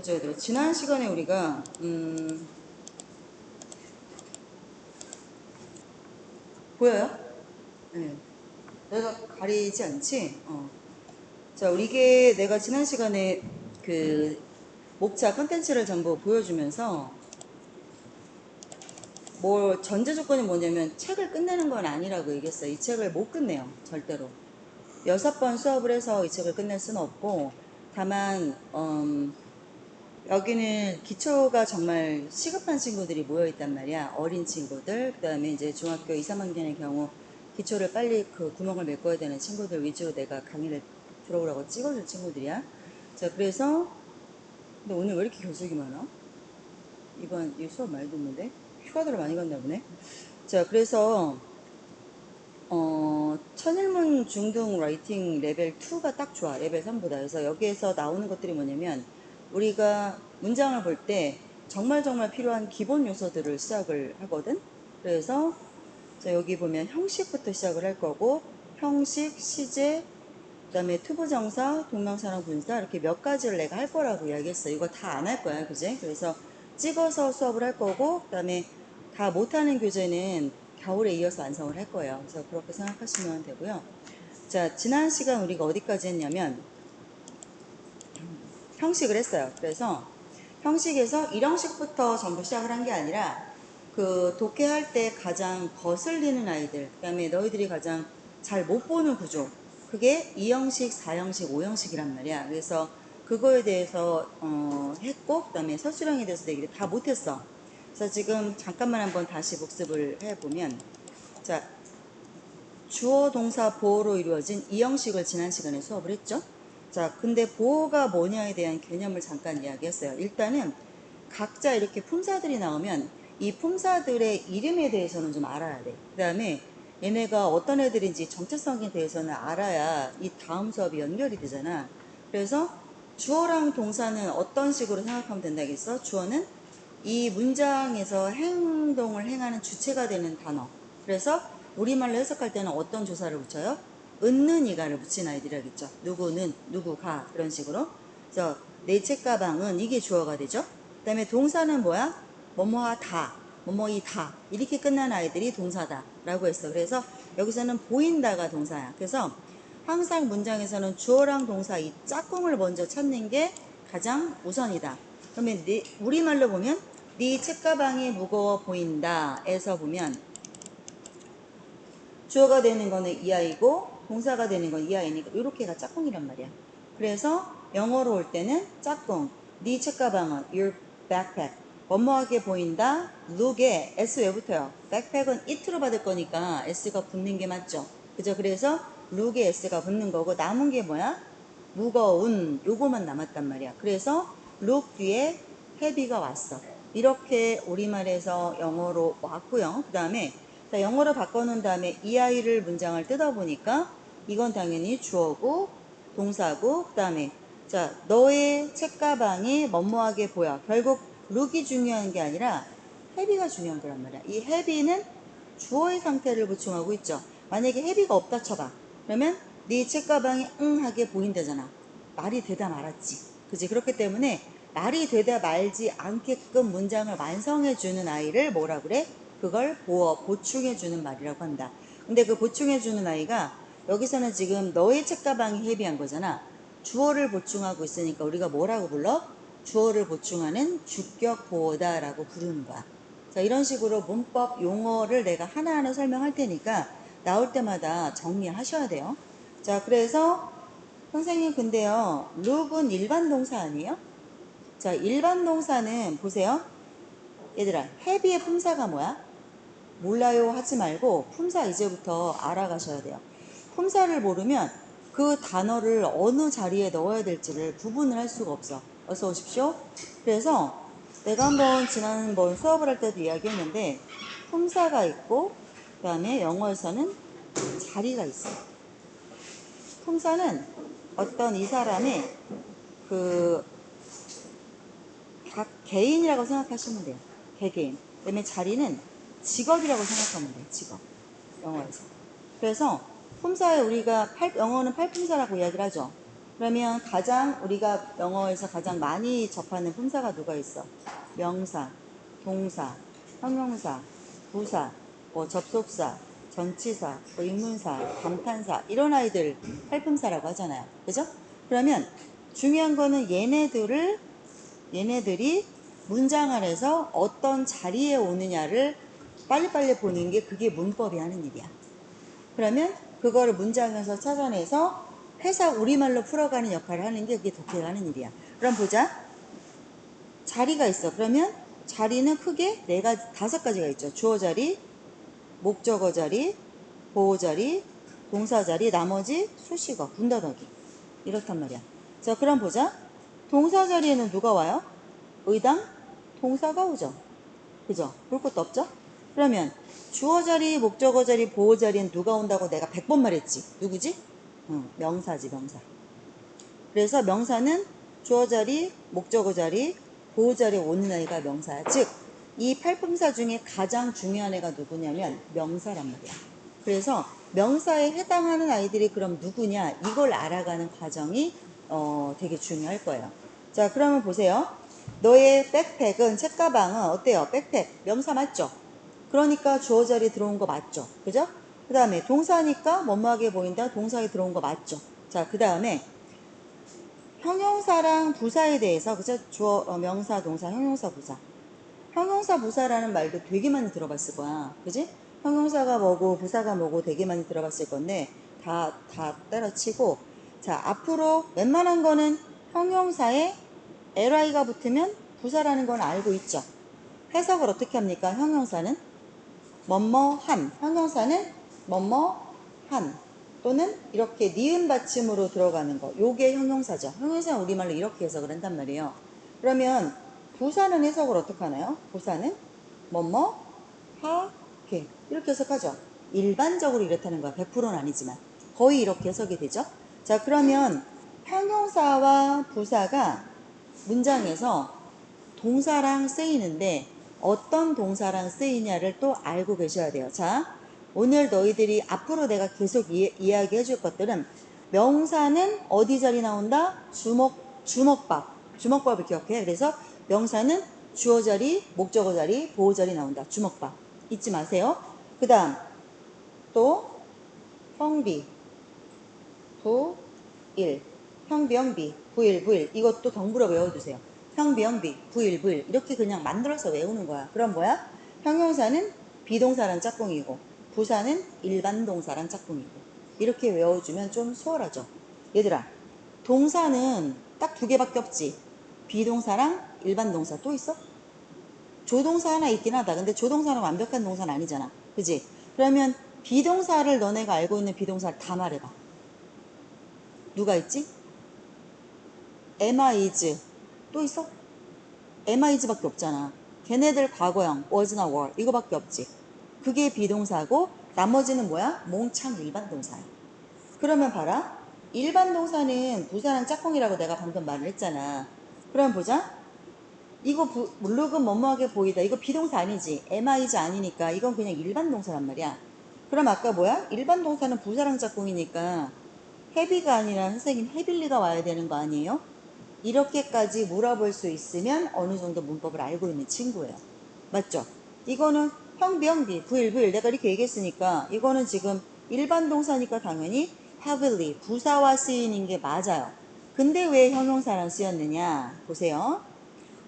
어쨌든 지난 시간에 우리가 보여요? 네. 내가 가리지 않지? 자, 이게 내가 지난 시간에 그 목차 컨텐츠를 전부 보여주면서 뭐 전제 조건이 뭐냐면 책을 끝내는 건 아니라고 얘기했어요. 이 책을 못 끝내요. 절대로. 6번 수업을 해서 이 책을 끝낼 수는 없고, 다만 여기는 기초가 정말 시급한 친구들이 모여있단 말이야. 어린 친구들, 그 다음에 이제 중학교 2, 3학년의 경우 기초를 빨리 그 구멍을 메꿔야 되는 친구들 위주로 내가 강의를 들어오라고 찍어줄 친구들이야. 자, 그래서 근데 오늘 왜 이렇게 교수기 많아? 이번 이 수업 많이 듣는데? 휴가들을 많이 갔나 보네. 자, 그래서 천일문 중등 라이팅 레벨 2가 딱 좋아. 레벨 3보다. 그래서 여기에서 나오는 것들이 뭐냐면 우리가 문장을 볼 때 정말 필요한 기본 요소들을 시작을 하거든. 그래서 자, 여기 보면 형식부터 시작을 할 거고, 형식, 시제, 그 다음에 투부정사, 동명사랑 분사 이렇게 몇 가지를 내가 할 거라고 이야기했어. 이거 다 안 할 거야, 그제? 그래서 찍어서 수업을 할 거고, 그 다음에 다 못하는 교재는 겨울에 이어서 완성을 할 거예요. 그래서 그렇게 생각하시면 되고요. 자, 지난 시간 우리가 어디까지 했냐면 형식을 했어요. 그래서 형식에서 1형식부터 전부 시작을 한 게 아니라 그 독해할 때 가장 거슬리는 아이들, 그 다음에 너희들이 가장 잘 못 보는 구조, 그게 2형식, 4형식, 5형식이란 말이야. 그래서 그거에 대해서 했고, 그 다음에 서술형에 대해서 얘기를 다 못했어. 그래서 지금 잠깐만 한번 다시 복습을 해보면, 자, 주어 동사 보어로 이루어진 2형식을 지난 시간에 수업을 했죠. 자, 근데 보어가 뭐냐에 대한 개념을 잠깐 이야기했어요. 일단은 각자 이렇게 품사들이 나오면 이 품사들의 이름에 대해서는 좀 알아야 돼. 그 다음에 얘네가 어떤 애들인지 정체성에 대해서는 알아야 이 다음 수업이 연결이 되잖아. 그래서 주어랑 동사는 어떤 식으로 생각하면 된다겠어? 주어는 이 문장에서 행동을 행하는 주체가 되는 단어. 그래서 우리말로 해석할 때는 어떤 조사를 붙여요? 은는 이가를 붙인 아이들이겠죠. 누구는, 누구가 그런 식으로. 그래서 내 책가방은 이게 주어가 되죠. 그 다음에 동사는 뭐야? 뭐뭐하다, 뭐뭐이다 이렇게 끝난 아이들이 동사다 라고 했어. 그래서 여기서는 보인다가 동사야. 그래서 항상 문장에서는 주어랑 동사 이 짝꿍을 먼저 찾는 게 가장 우선이다. 그러면 우리말로 보면 네 책가방이 무거워 보인다 에서 보면 주어가 되는 거는 이 아이고 동사가 되는 건 이 아이니까 이렇게가 짝꿍이란 말이야. 그래서 영어로 올 때는 짝꿍. 네 책가방은 your backpack. 뭐뭐하게 보인다. look에 s 왜 붙어요? backpack은 it로 받을 거니까 s가 붙는 게 맞죠. 그죠? 그래서 look에 s가 붙는 거고 남은 게 뭐야? 무거운 요거만 남았단 말이야. 그래서 look 뒤에 heavy가 왔어. 이렇게 우리말에서 영어로 왔고요. 그 다음에 자, 영어로 바꿔놓은 다음에 이 아이를 문장을 뜯어보니까 이건 당연히 주어고 동사고 그 다음에 자 너의 책가방이 뭐뭐하게 보여. 결국 look이 중요한 게 아니라 heavy가 중요한 거란 말이야. 이 heavy는 주어의 상태를 보충하고 있죠. 만약에 heavy가 없다 쳐봐. 그러면 네 책가방이 하게 보인다잖아. 말이 되다 말았지. 그지? 그렇기 때문에 말이 되다 말지 않게끔 문장을 완성해주는 아이를 뭐라 그래? 그걸 보충해주는 말이라고 한다. 근데 그 보충해주는 아이가 여기서는 지금 너의 책가방이 헤비한 거잖아. 주어를 보충하고 있으니까 우리가 뭐라고 불러? 주어를 보충하는 주격 보어다라고 부르는 거야. 자, 이런 식으로 문법 용어를 내가 하나하나 설명할 테니까 나올 때마다 정리하셔야 돼요. 자, 그래서 선생님 근데요, look은 일반 동사 아니에요? 자, 일반 동사는 보세요. 얘들아, heavy의 품사가 뭐야? 몰라요 하지 말고 품사 이제부터 알아가셔야 돼요. 품사를 모르면 그 단어를 어느 자리에 넣어야 될지를 구분을 할 수가 없어. 어서 오십시오. 그래서 내가 한번 지난번 수업을 할 때도 이야기했는데 품사가 있고 그 다음에 영어에서는 자리가 있어. 품사는 어떤 이 사람의 그 각 개인이라고 생각하시면 돼요. 개개인. 그다음에 자리는 직업이라고 생각하면 돼요. 직업. 영어에서. 그래서 품사에 우리가 영어는 팔품사라고 이야기를 하죠. 그러면 가장 우리가 영어에서 가장 많이 접하는 품사가 누가 있어? 명사, 동사, 형용사, 부사, 뭐 접속사, 전치사, 뭐 인문사, 감탄사 이런 아이들 활품사라고 하잖아요. 그죠? 그러면 중요한 거는 얘네들이 문장 안에서 어떤 자리에 오느냐를 빨리빨리 보는 게 그게 문법이 하는 일이야. 그러면 그거를 문장에서 찾아내서 해석 우리말로 풀어가는 역할을 하는 게 그게 독해가 하는 일이야. 그럼 보자. 자리가 있어. 그러면 자리는 크게 다섯 가지가 있죠. 주어 자리, 목적어 자리, 보호 자리, 동사 자리, 나머지 수식어, 분더더기. 이렇단 말이야. 자, 그럼 보자. 동사 자리에는 누가 와요? 의당, 동사가 오죠. 그죠? 볼 것도 없죠? 그러면 주어 자리, 목적어 자리, 보호 자리는 누가 온다고 내가 100번 말했지. 누구지? 명사지, 명사. 그래서 명사는 주어 자리, 목적어 자리, 보호 자리에 오는 아이가 명사야. 즉, 이 팔품사 중에 가장 중요한 애가 누구냐면 명사란 말이야. 그래서 명사에 해당하는 아이들이 그럼 누구냐 이걸 알아가는 과정이 되게 중요할 거예요. 자, 그러면 보세요. 너의 백팩은 책가방은 어때요? 백팩 명사 맞죠? 그러니까 주어 자리에 들어온 거 맞죠? 그죠? 그 다음에 동사니까 뭐뭐하게 보인다. 동사에 들어온 거 맞죠? 자, 그 다음에 형용사랑 부사에 대해서 그죠? 주어, 명사, 동사, 형용사, 부사. 형용사, 부사라는 말도 되게 많이 들어봤을 거야. 그지? 형용사가 뭐고 부사가 뭐고 되게 많이 들어봤을 건데 다 때려치고 자, 앞으로 웬만한 거는 형용사에 li가 붙으면 부사라는 건 알고 있죠. 해석을 어떻게 합니까? 형용사는 뭐뭐함. 형용사는 뭐뭐함. 또는 이렇게 니은 받침으로 들어가는 거. 요게 형용사죠. 형용사는 우리말로 이렇게 해석을 한단 말이에요. 그러면 부사는 해석을 어떻게 하나요? 부사는 뭐뭐 하게 이렇게 해석하죠. 일반적으로 이렇다는 거야. 100%는 아니지만 거의 이렇게 해석이 되죠. 자, 그러면 형용사와 부사가 문장에서 동사랑 쓰이는데 어떤 동사랑 쓰이냐를 또 알고 계셔야 돼요. 자, 오늘 너희들이 앞으로 내가 계속 이야기해 줄 것들은 명사는 어디 자리 나온다? 주먹밥을 기억해. 그래서 명사는 주어 자리, 목적어 자리, 보호 자리 나온다. 주먹밥. 잊지 마세요. 그 다음 또 형비, 부일, 형비, 부일 이것도 덩불어 외워두세요. 형비, 부일 이렇게 그냥 만들어서 외우는 거야. 그럼 뭐야? 형용사는 비동사랑 짝꿍이고 부사는 일반 동사랑 짝꿍이고 이렇게 외워주면 좀 수월하죠. 얘들아, 동사는 딱 두 개밖에 없지. 비동사랑 일반 동사 또 있어? 조동사 하나 있긴 하다. 근데 조동사는 완벽한 동사는 아니잖아. 그지? 그러면 비동사를 너네가 알고 있는 비동사를 다 말해봐. 누가 있지? am, is 또 있어? am, is밖에 없잖아. 걔네들 과거형 was나 were 이거밖에 없지. 그게 비동사고 나머지는 뭐야? 몽창 일반 동사야. 그러면 봐라. 일반 동사는 부사랑 짝꿍이라고 내가 방금 말을 했잖아. 그럼 보자. 이거 물룩은 뭐뭐하게 보이다. 이거 비동사 아니지. am, is 아니니까 이건 그냥 일반 동사란 말이야. 그럼 아까 뭐야? 일반 동사는 부사랑 짝꿍이니까 heavy가 아니라 선생님 heavy가 와야 되는 거 아니에요? 이렇게까지 물어볼 수 있으면 어느 정도 문법을 알고 있는 친구예요. 맞죠? 이거는 형비, 부일 내가 이렇게 얘기했으니까 이거는 지금 일반 동사니까 당연히 heavily 부사와 쓰이는 게 맞아요. 근데 왜 형용사랑 쓰였느냐? 보세요.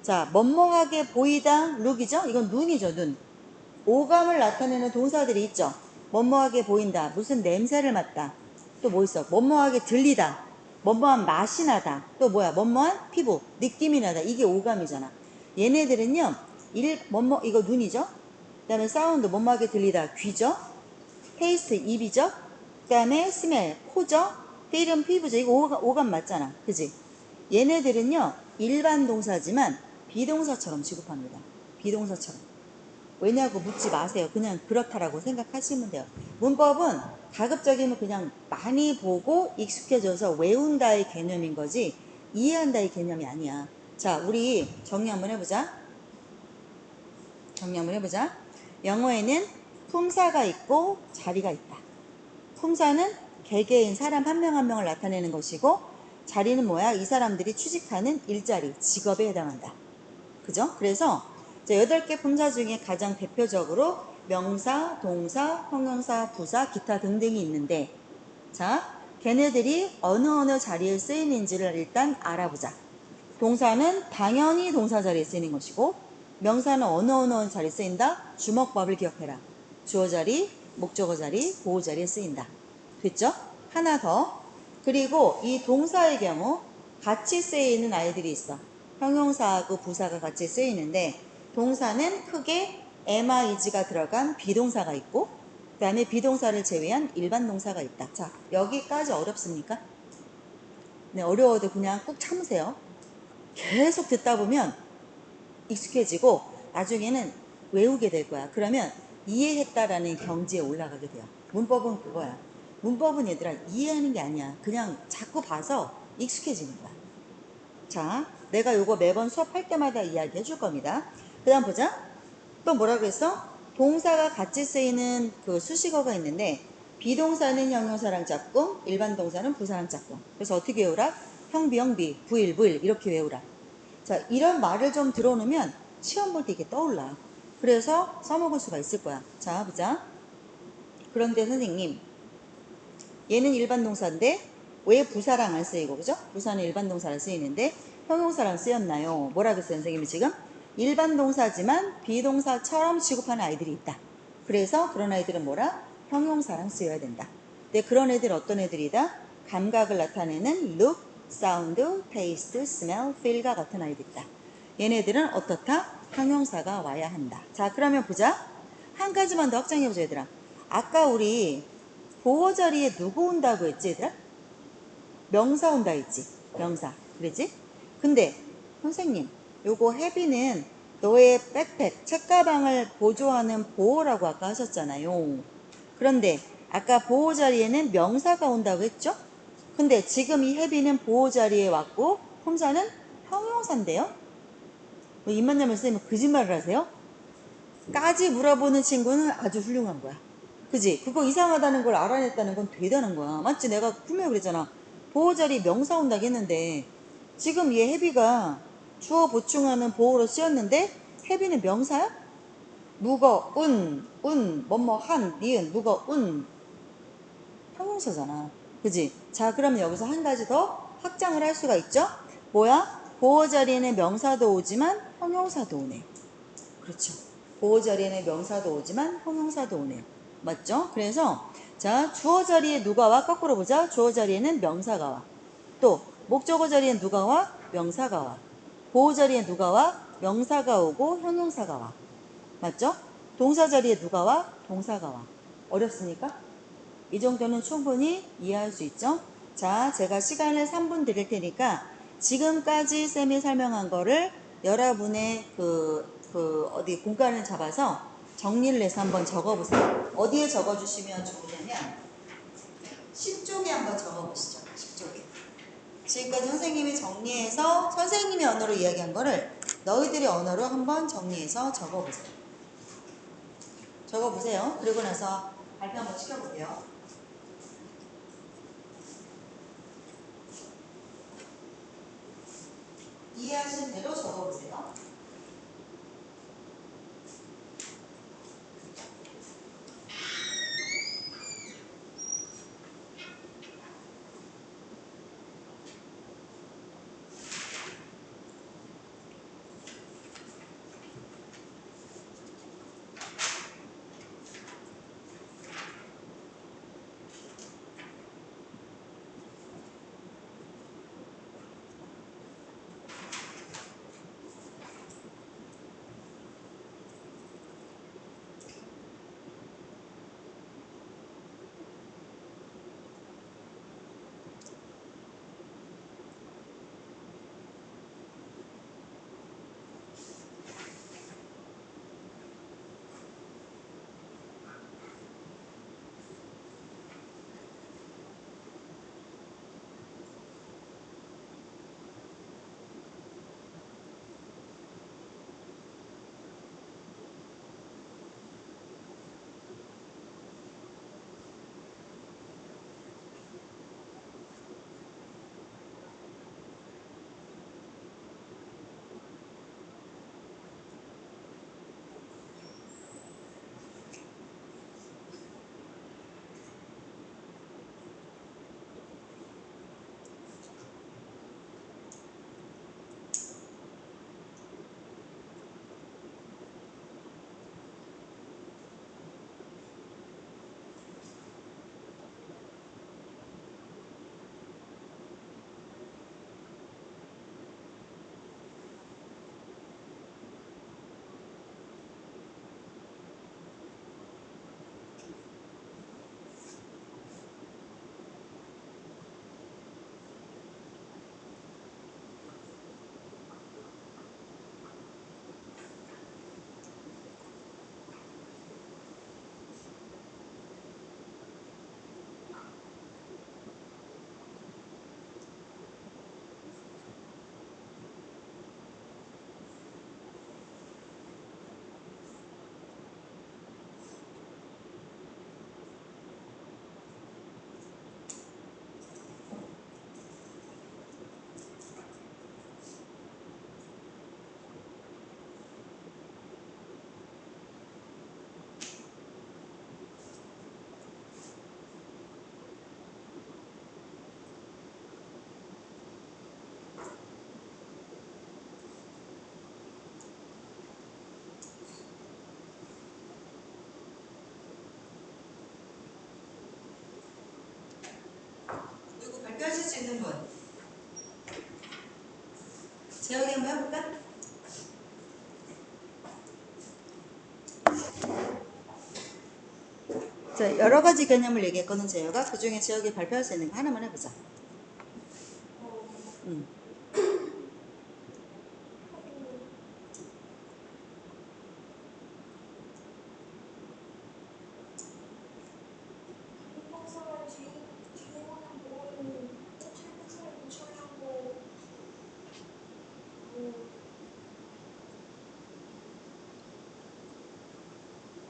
자, 뭐뭐하게 보이다, look이죠? 이건 눈이죠, 눈. 오감을 나타내는 동사들이 있죠. 뭐뭐하게 보인다, 무슨 냄새를 맡다. 또 뭐 있어? 뭐뭐하게 들리다, 뭐뭐한 맛이 나다. 또 뭐야? 뭐뭐한 피부, 느낌이 나다. 이게 오감이잖아. 얘네들은요, 이거 눈이죠? 그 다음에 사운드, 뭐뭐하게 들리다, 귀죠? 테이스트, 입이죠? 그 다음에 스멜, 코죠? 필은 피부죠? 이거 오감 맞잖아. 그지? 얘네들은요, 일반 동사지만 비동사처럼 취급합니다. 비동사처럼. 왜냐고 묻지 마세요. 그냥 그렇다라고 생각하시면 돼요. 문법은 가급적이면 그냥 많이 보고 익숙해져서 외운다의 개념인 거지 이해한다의 개념이 아니야. 자, 우리 정리 한번 해보자. 영어에는 품사가 있고 자리가 있다. 품사는 개개인 사람 한 명 한 명을 나타내는 것이고 자리는 뭐야? 이 사람들이 취직하는 일자리, 직업에 해당한다. 그죠? 그래서 8개 품사 중에 가장 대표적으로 명사, 동사, 형용사, 부사, 기타 등등이 있는데, 자, 걔네들이 어느 자리에 쓰이는지를 일단 알아보자. 동사는 당연히 동사 자리에 쓰이는 것이고, 명사는 어느 자리에 쓰인다? 주먹밥을 기억해라. 주어 자리, 목적어 자리, 보호 자리에 쓰인다. 됐죠? 하나 더. 그리고 이 동사의 경우 같이 쓰이는 아이들이 있어. 형용사하고 부사가 같이 쓰이는데, 동사는 크게 MIG가 들어간 비동사가 있고, 그 다음에 비동사를 제외한 일반 동사가 있다. 자, 여기까지 어렵습니까? 네, 어려워도 그냥 꾹 참으세요. 계속 듣다 보면 익숙해지고 나중에는 외우게 될 거야. 그러면 이해했다라는 경지에 올라가게 돼요. 문법은 그거야. 문법은 얘들아 이해하는 게 아니야. 그냥 자꾸 봐서 익숙해지는 거야. 자, 내가 요거 매번 수업할 때마다 이야기 해줄 겁니다. 그 다음 보자. 또 뭐라 그랬어? 동사가 같이 쓰이는 그 수식어가 있는데, 비동사는 형용사랑 짝꿍, 일반 동사는 부사랑 짝꿍. 그래서 어떻게 외우라? 형비, 부일 이렇게 외우라. 자, 이런 말을 좀 들어놓으면 시험 볼 때 이게 떠올라. 그래서 써먹을 수가 있을 거야. 자, 보자. 그런데 선생님, 얘는 일반 동사인데 왜 부사랑 안 쓰이고, 그죠? 부사는 일반 동사랑 쓰이는데 형용사랑 쓰였나요? 뭐라 그랬어요, 선생님이 지금? 일반 동사지만 비동사처럼 취급하는 아이들이 있다. 그래서 그런 아이들은 뭐라? 형용사랑 쓰여야 된다. 근데 그런 애들 어떤 애들이다? 감각을 나타내는 look, sound, taste, smell, feel과 같은 아이들이다. 얘네들은 어떻다? 형용사가 와야 한다. 자, 그러면 보자. 한 가지만 더 확장해보자, 얘들아. 아까 우리 보호 자리에 누구 온다고 했지, 얘들아? 명사 온다 했지. 명사. 그랬지? 근데 선생님, 요거 혜비는 너의 백팩, 책가방을 보조하는 보호라고 아까 하셨잖아요. 그런데 아까 보호 자리에는 명사가 온다고 했죠? 근데 지금 이 혜비는 보호 자리에 왔고 혼자는 형용사인데요? 뭐 입만나면 쌤은 거짓말을 하세요? 까지 물어보는 친구는 아주 훌륭한 거야. 그지? 그거 이상하다는 걸 알아냈다는 건 대단한 거야. 맞지? 내가 분명히 그랬잖아. 보호자리 명사 온다고 했는데 지금 얘 해비가 주어 보충하는 보호로 쓰였는데 해비는 명사야? 무거, 뭐뭐 한, 니은, 무거, 형용사잖아. 그지? 자, 그러면 여기서 한 가지 더 확장을 할 수가 있죠? 뭐야? 보호 자리에는 명사도 오지만 형용사도 오네. 그렇죠. 보호 자리에는 명사도 오지만 형용사도 오네요. 맞죠? 그래서 자, 주어 자리에 누가 와? 거꾸로 보자. 주어 자리에는 명사가 와. 또 목적어 자리에 누가 와? 명사가 와. 보호 자리에 누가 와? 명사가 오고 형용사가 와. 맞죠? 동사 자리에 누가 와? 동사가 와. 어렵습니까? 이 정도는 충분히 이해할 수 있죠? 자, 제가 시간을 3분 드릴 테니까 지금까지 쌤이 설명한 거를 여러분의 어디 공간을 잡아서 정리를 해서 한번 적어보세요. 어디에 적어주시면 좋으냐면 10쪽에 한번 적어보시죠. 10쪽에. 지금까지 선생님이 정리해서 선생님의 언어로 이야기한 거를 너희들의 언어로 한번 정리해서 적어보세요. 적어보세요. 그리고 나서 발표 한번 시켜볼게요. 이해하신 대로 적어보세요. 수 있는 분. 재혁이 한번 해볼까? 자, 여러 가지 개념을 얘기했거든, 재혁아. 그 중에 재혁이 발표할 수 있는 거 하나만 해보자.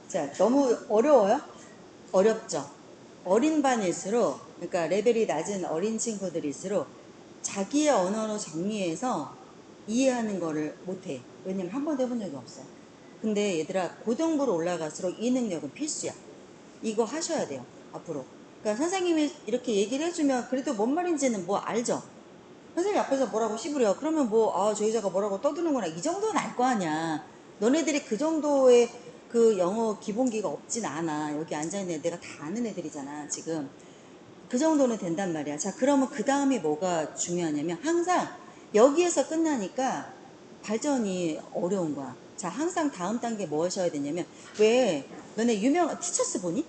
자, 너무 어려워요? 어렵죠? 어린 반일수록, 그러니까 레벨이 낮은 어린 친구들일수록 자기의 언어로 정리해서 이해하는 거를 못해. 왜냐면 한 번도 해본 적이 없어. 근데 얘들아, 고등부로 올라갈수록 이 능력은 필수야. 이거 하셔야 돼요, 앞으로. 그러니까 선생님이 이렇게 얘기를 해주면 그래도 뭔 말인지는 뭐 알죠? 선생님 앞에서 뭐라고 씹으려. 그러면 뭐, 아, 저 여자가 뭐라고 떠드는구나. 이 정도는 알 거 아니야. 너네들이 그 정도의 그 영어 기본기가 없진 않아. 여기 앉아있는 애들가 다 아는 애들이잖아, 지금. 그 정도는 된단 말이야. 자, 그러면 그 다음에 뭐가 중요하냐면 항상 여기에서 끝나니까 발전이 어려운 거야. 자, 항상 다음 단계 뭐 하셔야 되냐면, 왜 너네 유명 티처스 보니?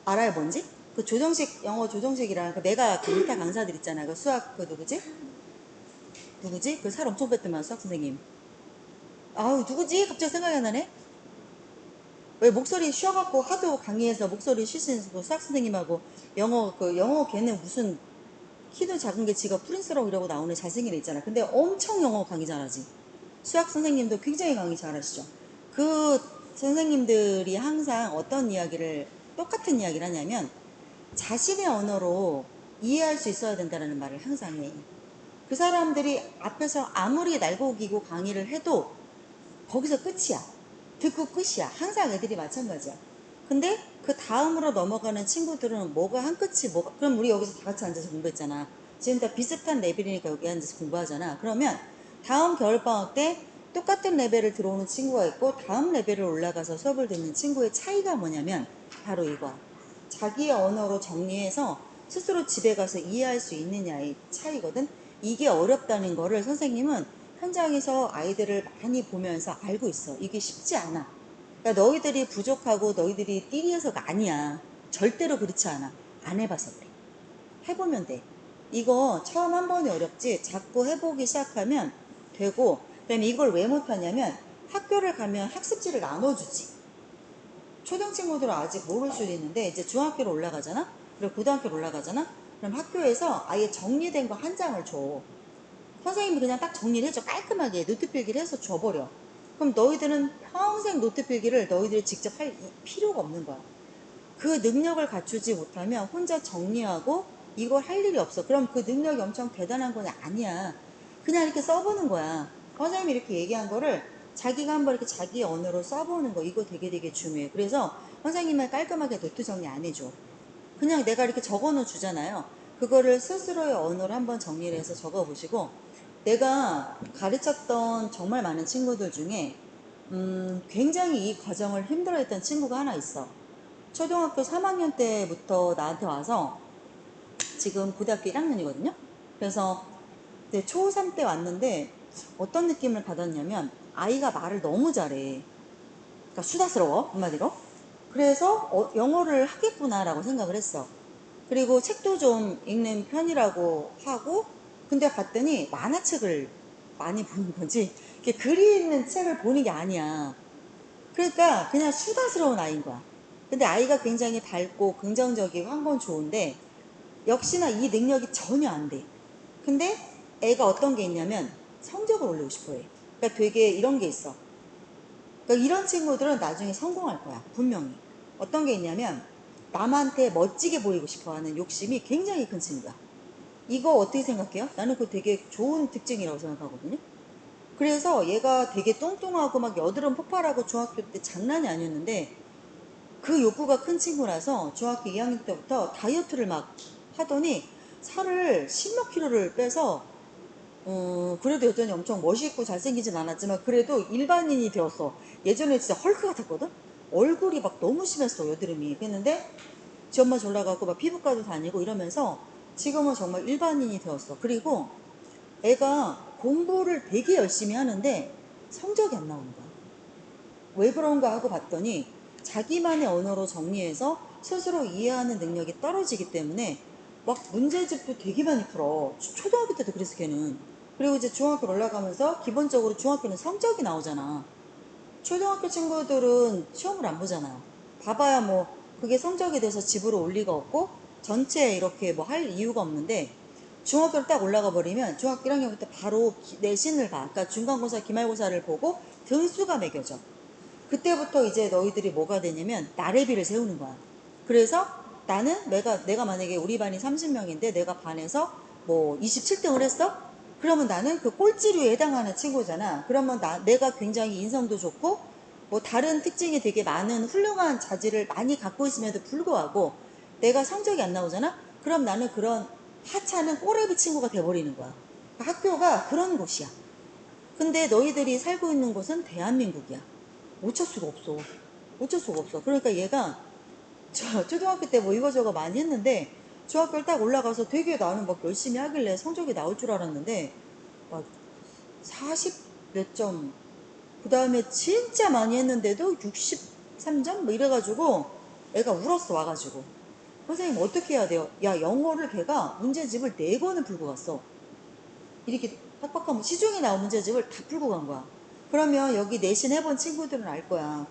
알아요, 뭔지? 그 조정식, 영어 조정식이랑 그 내가 그 일타 강사들 있잖아. 그 수학 그 누구지? 누구지? 그 살 엄청 뺐더만 수학 선생님. 아우, 누구지? 갑자기 생각이 안 나네? 왜 목소리 쉬어갖고 하도 강의해서 목소리 쉬신 그 수학 선생님하고 영어 걔는 무슨 키도 작은 게 지가 프린스라고 이러고 나오는 잘생긴 애 있잖아. 근데 엄청 영어 강의 잘하지. 수학 선생님도 굉장히 강의 잘하시죠. 그 선생님들이 항상 어떤 이야기를, 똑같은 이야기를 하냐면 자신의 언어로 이해할 수 있어야 된다는 말을 항상 해. 그 사람들이 앞에서 아무리 날고기고 강의를 해도 거기서 끝이야. 듣고 끝이야. 항상 애들이 마찬가지야. 근데 그 다음으로 넘어가는 친구들은 뭐가 한 끝이 뭐가, 그럼 우리 여기서 다 같이 앉아서 공부했잖아. 지금 다 비슷한 레벨이니까 여기 앉아서 공부하잖아. 그러면 다음 겨울방학 때 똑같은 레벨을 들어오는 친구가 있고 다음 레벨을 올라가서 수업을 듣는 친구의 차이가 뭐냐면 바로 이거야. 자기의 언어로 정리해서 스스로 집에 가서 이해할 수 있느냐의 차이거든. 이게 어렵다는 거를 선생님은 현장에서 아이들을 많이 보면서 알고 있어. 이게 쉽지 않아. 그러니까 너희들이 부족하고 너희들이 띠리해서가 아니야. 절대로 그렇지 않아. 안 해봐서 그래. 해보면 돼. 이거 처음 한 번이 어렵지 자꾸 해보기 시작하면 되고, 그다음에 이걸 왜 못하냐면 학교를 가면 학습지를 나눠주지. 초등 친구들은 아직 모를 수도 있는데 이제 중학교로 올라가잖아. 그리고 고등학교로 올라가잖아. 그럼 학교에서 아예 정리된 거 한 장을 줘. 선생님이 그냥 딱 정리를 해줘. 깔끔하게 노트 필기를 해서 줘버려. 그럼 너희들은 평생 노트 필기를 너희들이 직접 할 필요가 없는 거야. 그 능력을 갖추지 못하면 혼자 정리하고 이걸 할 일이 없어. 그럼 그 능력이 엄청 대단한 건 아니야. 그냥 이렇게 써보는 거야. 선생님이 이렇게 얘기한 거를 자기가 한번 이렇게 자기 언어로 써보는 거, 이거 되게 되게 중요해. 그래서 선생님은 깔끔하게 노트 정리 안 해줘. 그냥 내가 이렇게 적어놓 주잖아요. 그거를 스스로의 언어로 한번 정리를 해서 적어보시고, 내가 가르쳤던 정말 많은 친구들 중에 굉장히 이 과정을 힘들어했던 친구가 하나 있어. 초등학교 3학년 때부터 나한테 와서 지금 고등학교 1학년이거든요. 그래서 이제 초3 때 왔는데 어떤 느낌을 받았냐면 아이가 말을 너무 잘해. 그러니까 수다스러워, 한마디로. 그래서 영어를 하겠구나라고 생각을 했어. 그리고 책도 좀 읽는 편이라고 하고, 근데 봤더니 만화책을 많이 보는 거지 이렇게 글이 있는 책을 보는 게 아니야. 그러니까 그냥 수다스러운 아이인 거야. 근데 아이가 굉장히 밝고 긍정적이고 한 건 좋은데 역시나 이 능력이 전혀 안 돼. 근데 애가 어떤 게 있냐면 성적을 올리고 싶어 해. 그러니까 되게 이런 게 있어. 그러니까 이런 친구들은 나중에 성공할 거야, 분명히. 어떤 게 있냐면 남한테 멋지게 보이고 싶어 하는 욕심이 굉장히 큰 친구야. 이거 어떻게 생각해요? 나는 그거 되게 좋은 특징이라고 생각하거든요. 그래서 얘가 되게 뚱뚱하고 막 여드름 폭발하고 중학교 때 장난이 아니었는데 그 욕구가 큰 친구라서 중학교 2학년 때부터 다이어트를 막 하더니 살을 10몇 킬로를 빼서 그래도 여전히 엄청 멋있고 잘생기진 않았지만 그래도 일반인이 되었어. 예전에 진짜 헐크 같았거든? 얼굴이 막 너무 심했어, 여드름이. 그랬는데 지 엄마 졸라가고 막 피부과도 다니고 이러면서 지금은 정말 일반인이 되었어. 그리고 애가 공부를 되게 열심히 하는데 성적이 안 나오는 거야. 왜 그런가 하고 봤더니 자기만의 언어로 정리해서 스스로 이해하는 능력이 떨어지기 때문에 막 문제집도 되게 많이 풀어. 초등학교 때도 그래서 걔는. 그리고 이제 중학교 올라가면서 기본적으로 중학교는 성적이 나오잖아. 초등학교 친구들은 시험을 안 보잖아요. 봐봐야 뭐 그게 성적이 돼서 집으로 올 리가 없고 전체 이렇게 뭐 할 이유가 없는데 중학교를 딱 올라가 버리면 중학교 1학년부터 바로 내신을 봐. 그러니까 중간고사, 기말고사를 보고 등수가 매겨져. 그때부터 이제 너희들이 뭐가 되냐면 나래비를 세우는 거야. 그래서 나는 내가 만약에 우리 반이 30명인데 내가 반에서 뭐 27등을 했어? 그러면 나는 그 꼴찌류에 해당하는 친구잖아. 그러면 내가 굉장히 인성도 좋고 뭐 다른 특징이 되게 많은 훌륭한 자질을 많이 갖고 있음에도 불구하고 내가 성적이 안 나오잖아? 그럼 나는 그런 하찮은 꼬레비 친구가 돼버리는 거야. 학교가 그런 곳이야. 근데 너희들이 살고 있는 곳은 대한민국이야. 어쩔 수가 없어. 어쩔 수가 없어. 그러니까 얘가 초등학교 때 뭐 이거저거 많이 했는데 중학교를 딱 올라가서 되게 나는 막 열심히 하길래 성적이 나올 줄 알았는데 막 40 몇 점, 그 다음에 진짜 많이 했는데도 63점? 뭐 이래가지고 애가 울었어 와가지고. 선생님 어떻게 해야 돼요? 야, 영어를 걔가 문제집을 4권을 풀고 갔어. 이렇게 빡빡하면 시중에 나온 문제집을 다 풀고 간 거야. 그러면 여기 내신 해본 친구들은 알 거야.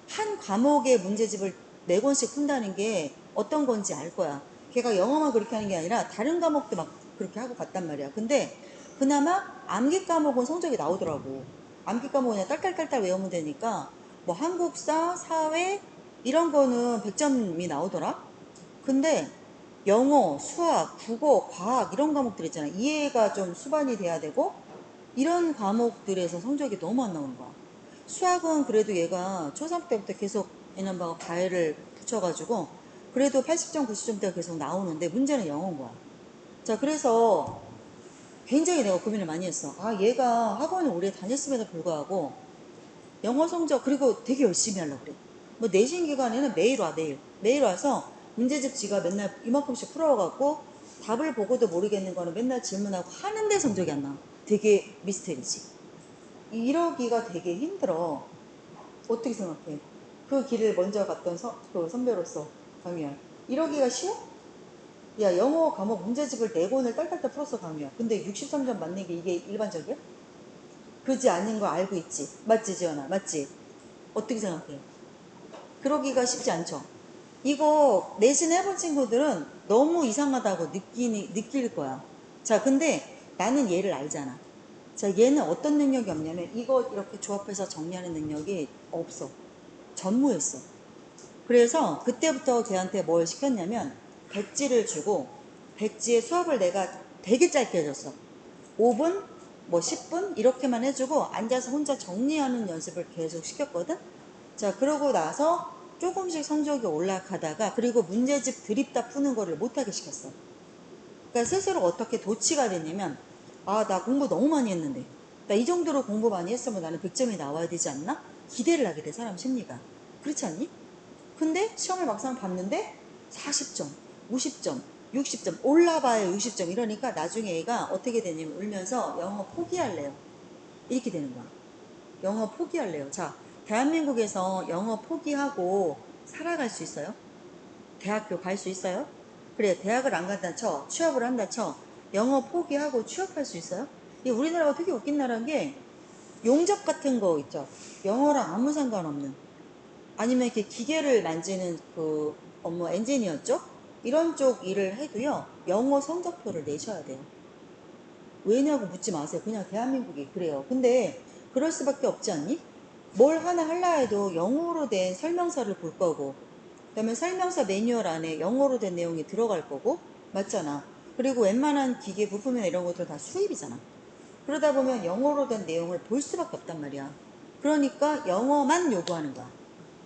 한 과목의 문제집을 4권씩 푼다는 게 어떤 건지 알 거야. 걔가 영어만 그렇게 하는 게 아니라 다른 과목도 막 그렇게 하고 갔단 말이야. 근데 그나마 암기 과목은 성적이 나오더라고. 암기 과목은 그냥 딸딸딸딸 외우면 되니까 뭐 한국사, 사회 이런 거는 100점이 나오더라. 근데 영어, 수학, 국어, 과학 이런 과목들 있잖아. 이해가 좀 수반이 돼야 되고 이런 과목들에서 성적이 너무 안 나오는 거야. 수학은 그래도 얘가 초3 때부터 계속 애남바가 과외를 붙여가지고 그래도 80점, 90점대가 계속 나오는데 문제는 영어인 거야. 자, 그래서 굉장히 내가 고민을 많이 했어. 아, 얘가 학원을 오래 다녔음에도 불구하고 영어 성적 그리고 되게 열심히 하려고 그래. 뭐 내신 기간에는 매일 와 매일. 매일 와서 문제집 지가 맨날 이만큼씩 풀어갖고 답을 보고도 모르겠는 거는 맨날 질문하고 하는데 성적이 안 나와. 되게 미스테리지. 이러기가 되게 힘들어. 어떻게 생각해? 그 길을 먼저 갔던 그 선배로서 강유야. 이러기가 쉬워? 야, 영어 과목 문제집을 4권을 딸딸딸 풀었어 강유야. 근데 63점 맞는 게 이게 일반적이야? 그지 아닌 거 알고 있지? 맞지 지연아? 맞지? 어떻게 생각해? 그러기가 쉽지 않죠. 이거 내신 해본 친구들은 너무 이상하다고 느낄 거야. 자, 근데 나는 얘를 알잖아. 자, 얘는 어떤 능력이 없냐면 이거 이렇게 조합해서 정리하는 능력이 없어. 전무했어. 그래서 그때부터 걔한테 뭘 시켰냐면 백지를 주고 백지에 수업을 내가 되게 짧게 해줬어. 5분, 뭐 10분 이렇게만 해주고 앉아서 혼자 정리하는 연습을 계속 시켰거든. 자, 그러고 나서 조금씩 성적이 올라가다가 그리고 문제집 드립다 푸는 거를 못하게 시켰어. 그러니까 스스로 어떻게 도치가 됐냐면 아, 나 공부 너무 많이 했는데 나 이 정도로 공부 많이 했으면 나는 100점이 나와야 되지 않나? 기대를 하게 돼, 사람 심리가. 그렇지 않니? 근데 시험을 막상 봤는데 40점, 50점, 60점, 올라봐야 60점 이러니까 나중에 애가 어떻게 되냐면 울면서 영어 포기할래요. 이렇게 되는 거야. 영어 포기할래요. 자, 대한민국에서 영어 포기하고 살아갈 수 있어요? 대학교 갈 수 있어요? 그래, 대학을 안 간다 쳐, 취업을 한다 쳐, 영어 포기하고 취업할 수 있어요? 이 우리나라가 되게 웃긴 나라인 게 용접 같은 거 있죠. 영어랑 아무 상관없는. 아니면 이렇게 기계를 만지는 그 업무 엔지니어 쪽? 이런 쪽 일을 해도요, 영어 성적표를 내셔야 돼요. 왜냐고 묻지 마세요. 그냥 대한민국이 그래요. 근데 그럴 수밖에 없지 않니? 뭘 하나 할라 해도 영어로 된 설명서를 볼 거고, 그 다음에 설명서 매뉴얼 안에 영어로 된 내용이 들어갈 거고, 맞잖아. 그리고 웬만한 기계 부품이나 이런 것들 다 수입이잖아. 그러다 보면 영어로 된 내용을 볼 수밖에 없단 말이야. 그러니까 영어만 요구하는 거야.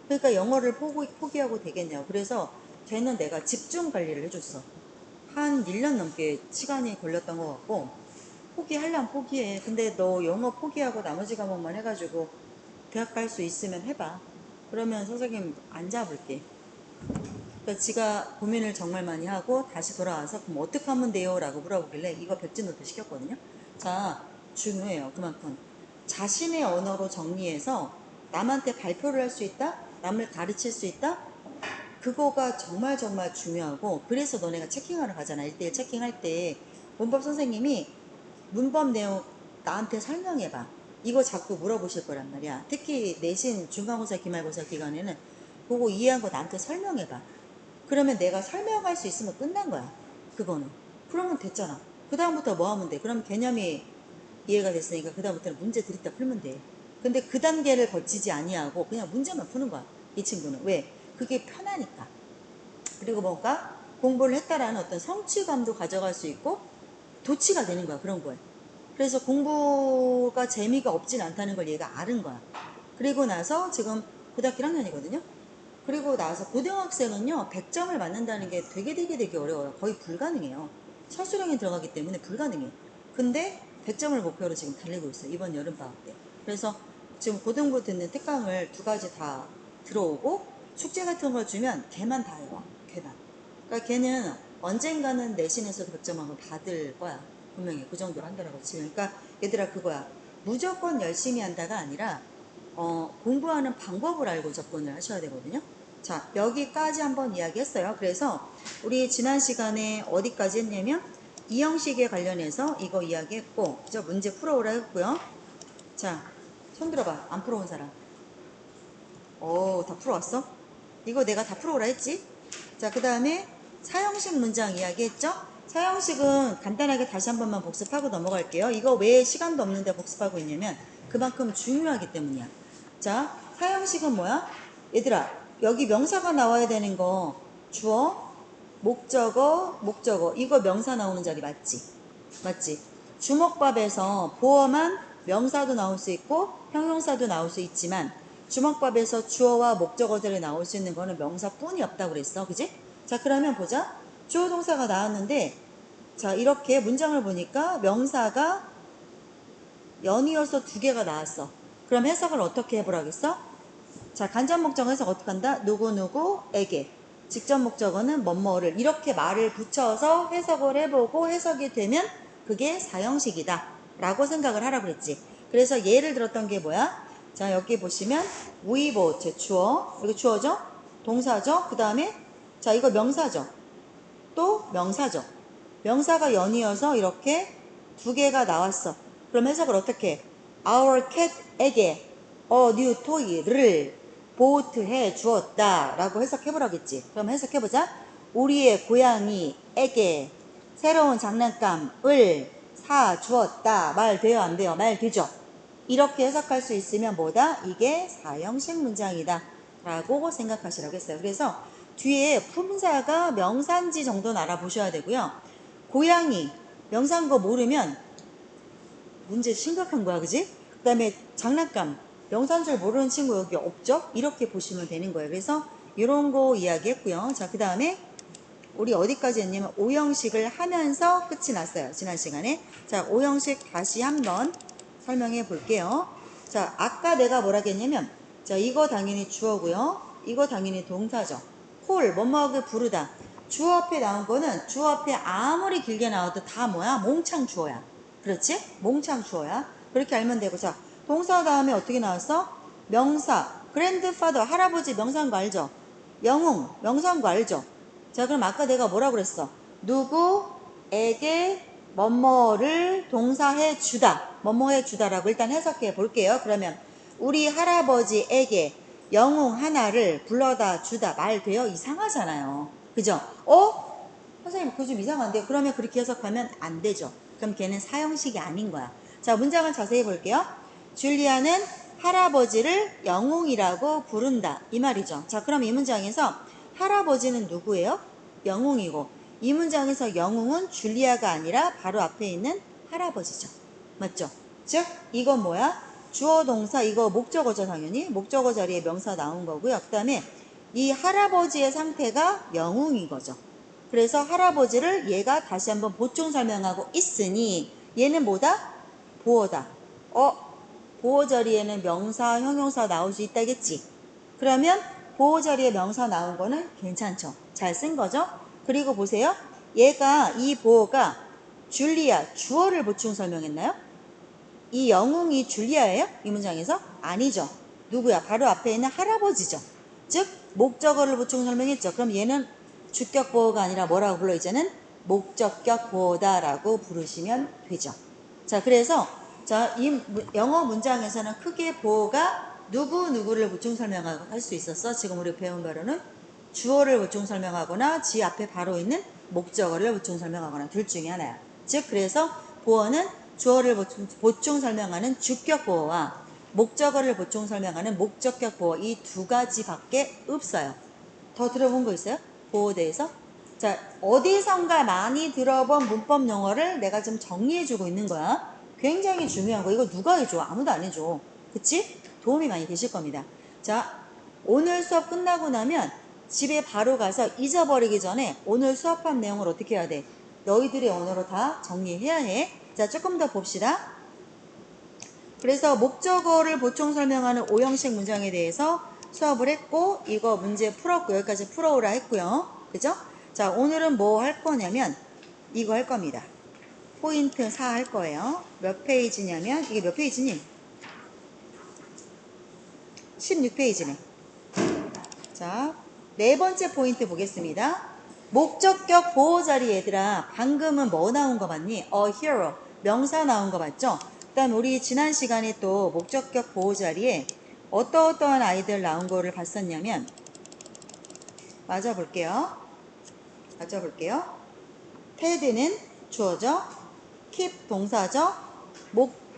그러니까 영어를 포기하고 되겠냐고. 그래서 걔는 내가 집중 관리를 해줬어. 한 1년 넘게 시간이 걸렸던 것 같고, 포기하려면 포기해. 근데 너 영어 포기하고 나머지 과목만 해가지고 대학 갈 수 있으면 해봐. 그러면 선생님 안 잡을게. 그러니까 지가 고민을 정말 많이 하고 다시 돌아와서 그럼 어떻게 하면 돼요? 라고 물어보길래 이거 백지노트 시켰거든요. 자, 중요해요. 그만큼. 자신의 언어로 정리해서 남한테 발표를 할 수 있다? 남을 가르칠 수 있다? 그거가 정말 정말 중요하고 그래서 너네가 체킹하러 가잖아. 1대1 체킹할 때 문법 선생님이 문법 내용 나한테 설명해봐. 이거 자꾸 물어보실 거란 말이야. 특히 내신 중간고사 기말고사 기간에는 그거 이해한 거 나한테 설명해봐. 그러면 내가 설명할 수 있으면 끝난 거야. 그거는. 그러면 됐잖아. 그 다음부터 뭐 하면 돼? 그럼 개념이 이해가 됐으니까 그 다음부터는 문제 드립다 풀면 돼. 근데 그 단계를 거치지 아니하고 그냥 문제만 푸는 거야. 이 친구는. 왜? 그게 편하니까. 그리고 뭔가 공부를 했다라는 어떤 성취감도 가져갈 수 있고 도취가 되는 거야. 그런 거에. 그래서 공부가 재미가 없진 않다는 걸 얘가 아는 거야. 그리고 나서 지금 고등학교 1학년이거든요. 그리고 나서 고등학생은요 100점을 맞는다는 게 되게 어려워요. 거의 불가능해요. 설수령이 들어가기 때문에 불가능해. 근데 100점을 목표로 지금 달리고 있어요. 이번 여름방학 때. 그래서 지금 고등부 듣는 특강을 2가지 다 들어오고 숙제 같은 걸 주면 걔만 다 해와. 걔만. 그러니까 걔는 언젠가는 내신에서도 100점을 받을 거야. 분명히 그 정도로 한다라고 치면. 그러니까 얘들아 그거야. 무조건 열심히 한다가 아니라 공부하는 방법을 알고 접근을 하셔야 되거든요. 자, 여기까지 한번 이야기했어요. 그래서 우리 지난 시간에 어디까지 했냐면 이 형식에 관련해서 이거 이야기했고, 그죠? 문제 풀어오라 했고요. 자, 손 들어봐. 안 풀어온 사람. 다 풀어왔어? 이거 내가 다 풀어오라 했지? 자, 그 다음에 사형식 문장 이야기했죠? 사형식은 간단하게 다시 한 번만 복습하고 넘어갈게요. 이거 왜 시간도 없는데 복습하고 있냐면 그만큼 중요하기 때문이야. 자, 사형식은 뭐야? 얘들아, 여기 명사가 나와야 되는 거 주어, 목적어 이거 명사 나오는 자리 맞지? 맞지? 주먹밥에서 보어만 명사도 나올 수 있고 형용사도 나올 수 있지만 주먹밥에서 주어와 목적어들이 나올 수 있는 거는 명사뿐이 없다고 그랬어. 그지? 자, 그러면 보자. 주어 동사가 나왔는데 자, 이렇게 문장을 보니까 명사가 연이어서 2개가 나왔어. 그럼 해석을 어떻게 해보라겠어? 자, 간접 목적어 해석 어떻게 한다? 누구누구에게. 직접 목적어는 뭐뭐를 이렇게 말을 붙여서 해석을 해보고 해석이 되면 그게 사형식이다 라고 생각을 하라고 그랬지. 그래서 예를 들었던 게 뭐야? 자, 여기 보시면 we bought 주어, 이거 주어죠? 동사죠? 그 다음에 자, 이거 명사죠? 또 명사죠? 명사가 연이어서 이렇게 2개가 나왔어. 그럼 해석을 어떻게 해? Our cat에게 a new toy를 보트해 주었다 라고 해석해보라겠지. 그럼 해석해보자. 우리의 고양이에게 새로운 장난감을 사 주었다. 말 돼요 안 돼요? 말 되죠. 이렇게 해석할 수 있으면 뭐다? 이게 사형식 문장이다 라고 생각하시라고 했어요. 그래서 뒤에 품사가 명사인지 정도는 알아보셔야 되고요. 고양이 명사인 거 모르면 문제 심각한 거야. 그지? 그 다음에 장난감 명사인 줄 모르는 친구 여기 없죠? 이렇게 보시면 되는 거예요. 그래서 이런 거 이야기했고요. 자, 그 다음에 우리 어디까지 했냐면 오형식을 하면서 끝이 났어요. 지난 시간에. 자, 오형식 다시 한번 설명해 볼게요. 자, 아까 내가 뭐라 했냐면 자, 이거 당연히 주어고요. 이거 당연히 동사죠. 콜, 뭐뭐하게 부르다. 주어 앞에 나온 거는 주어 앞에 아무리 길게 나와도 다 뭐야? 몽창 주어야. 그렇지? 몽창 주어야. 그렇게 알면 되고. 자, 동사 다음에 어떻게 나왔어? 명사. grandfather, 할아버지 명사인 거 알죠? 영웅, 명사인 거 알죠? 자, 그럼 아까 내가 뭐라고 그랬어? 누구에게 뭐뭐를 동사해 주다. 뭐뭐 해 주다라고 일단 해석해 볼게요. 그러면 우리 할아버지에게 영웅 하나를 불러다 주다. 말 돼요? 이상하잖아요. 그죠? 선생님 그거 좀 이상한데? 그러면 그렇게 해석하면 안 되죠. 그럼 걔는 사형식이 아닌 거야. 자, 문장을 자세히 볼게요. 줄리아는 할아버지를 영웅이라고 부른다. 이 말이죠. 자, 그럼 이 문장에서 할아버지는 누구예요? 영웅이고 이 문장에서 영웅은 줄리아가 아니라 바로 앞에 있는 할아버지죠. 맞죠? 즉 이건 뭐야? 주어 동사 이거 목적어죠. 당연히 목적어 자리에 명사 나온 거고요. 그 다음에 이 할아버지의 상태가 영웅인 거죠. 그래서 할아버지를 얘가 다시 한번 보충 설명하고 있으니 얘는 뭐다? 보어다. 보어 자리에는 명사, 형용사 나올 수 있다겠지. 그러면 보어 자리에 명사 나온 거는 괜찮죠. 잘 쓴 거죠. 그리고 보세요. 얘가 이 보어가 줄리아 주어를 보충 설명했나요? 이 영웅이 줄리아예요? 이 문장에서? 아니죠. 누구야? 바로 앞에 있는 할아버지죠. 즉 목적어를 보충 설명했죠. 그럼 얘는 주격 보어가 아니라 뭐라고 불러? 이제는 목적격 보어다라고 부르시면 되죠. 자, 그래서 이 영어 문장에서는 크게 보어가 누구를 보충 설명할 수 있었어. 지금 우리 배운 바로는 주어를 보충 설명하거나 지 앞에 바로 있는 목적어를 보충 설명하거나 둘 중에 하나야. 즉 그래서 보어는 주어를 보충 설명하는 주격 보어와 목적어를 보충 설명하는 목적격 보어 이 두 가지밖에 없어요. 더 들어본 거 있어요? 보어에 대해서? 자, 어디선가 많이 들어본 문법 용어를 내가 좀 정리해주고 있는 거야. 굉장히 중요한 거. 이거 누가 해줘? 아무도 안 해줘. 그치? 도움이 많이 되실 겁니다. 자, 오늘 수업 끝나고 나면 집에 바로 가서 잊어버리기 전에 오늘 수업한 내용을 어떻게 해야 돼? 너희들의 언어로 다 정리해야 해. 자, 조금 더 봅시다. 그래서 목적어를 보충 설명하는 5형식 문장에 대해서 수업을 했고 이거 문제 풀었고 여기까지 풀어오라 했고요. 그죠? 자, 오늘은 뭐 할 거냐면 이거 할 겁니다. 포인트 4 할 거예요. 몇 페이지냐면 이게 몇 페이지니? 16페이지네. 자, 네 번째 포인트 보겠습니다. 목적격 보호 자리 얘들아 방금은 뭐 나온 거 봤니? A hero 명사 나온 거 봤죠? 그 다음 우리 지난 시간에 또 목적격 보호 자리에 어떠한 아이들 나온 거를 봤었냐면 맞아볼게요. 테드는 주어죠. keep 동사죠.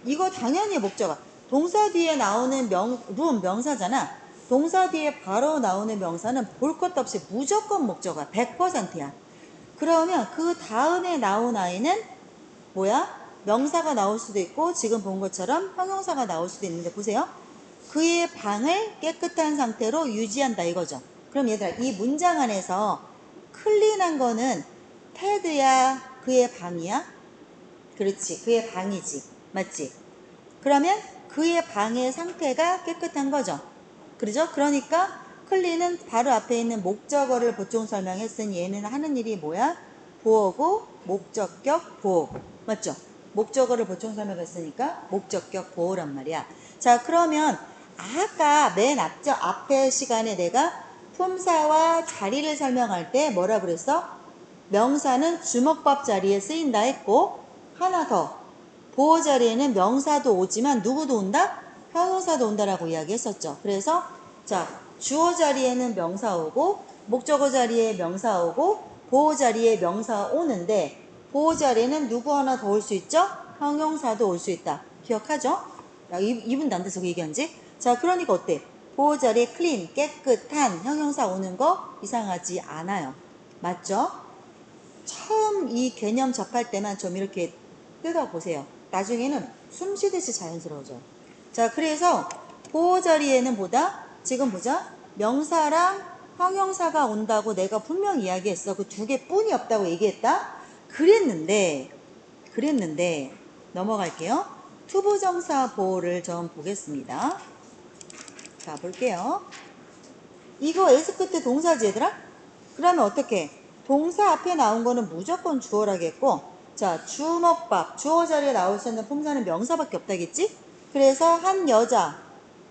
이거 당연히 목적어. 동사 뒤에 나오는 room 명사잖아. 동사 뒤에 바로 나오는 명사는 볼 것도 없이 무조건 목적어 100%야. 그러면 그 다음에 나온 아이는 뭐야? 명사가 나올 수도 있고 지금 본 것처럼 형용사가 나올 수도 있는데 보세요. 그의 방을 깨끗한 상태로 유지한다 이거죠. 그럼 얘들아 이 문장 안에서 클린한 거는 테드야 그의 방이야? 그렇지 그의 방이지 맞지? 그러면 그의 방의 상태가 깨끗한 거죠. 그러죠? 그러니까 클린은 바로 앞에 있는 목적어를 보충 설명했으니 얘는 하는 일이 뭐야? 보어고 목적격 보어 맞죠? 목적어를 보충 설명했으니까 목적격 보어란 말이야. 자 그러면 아까 맨 앞에 시간에 내가 품사와 자리를 설명할 때 뭐라 그랬어? 명사는 주먹밥 자리에 쓰인다 했고 하나 더 보호 자리에는 명사도 오지만 누구도 온다? 형용사도 온다라고 이야기했었죠. 그래서 자 주어 자리에는 명사 오고 목적어 자리에 명사 오고 보호 자리에 명사 오는데 보호 자리에는 누구 하나 더 올 수 있죠? 형용사도 올 수 있다. 기억하죠? 야, 이분 나한테 저거 얘기한지? 자 그러니까 어때? 보호 자리에 clean 깨끗한 형용사 오는 거 이상하지 않아요. 맞죠? 처음 이 개념 접할 때만 좀 이렇게 뜯어보세요. 나중에는 숨 쉬듯이 자연스러워져요. 자, 그래서 보호 자리에는 지금 보자. 명사랑 형용사가 온다고 내가 분명 이야기했어. 그 두 개뿐이 없다고 얘기했다. 그랬는데 넘어갈게요. 투부정사 보호를 좀 보겠습니다. 자, 볼게요. 이거 S 끝에 동사지 얘들아? 그러면 어떻게? 동사 앞에 나온 거는 무조건 주어라겠고 자 주먹밥 주어 자리에 나올 수 있는 품사는 명사밖에 없다겠지? 그래서 한 여자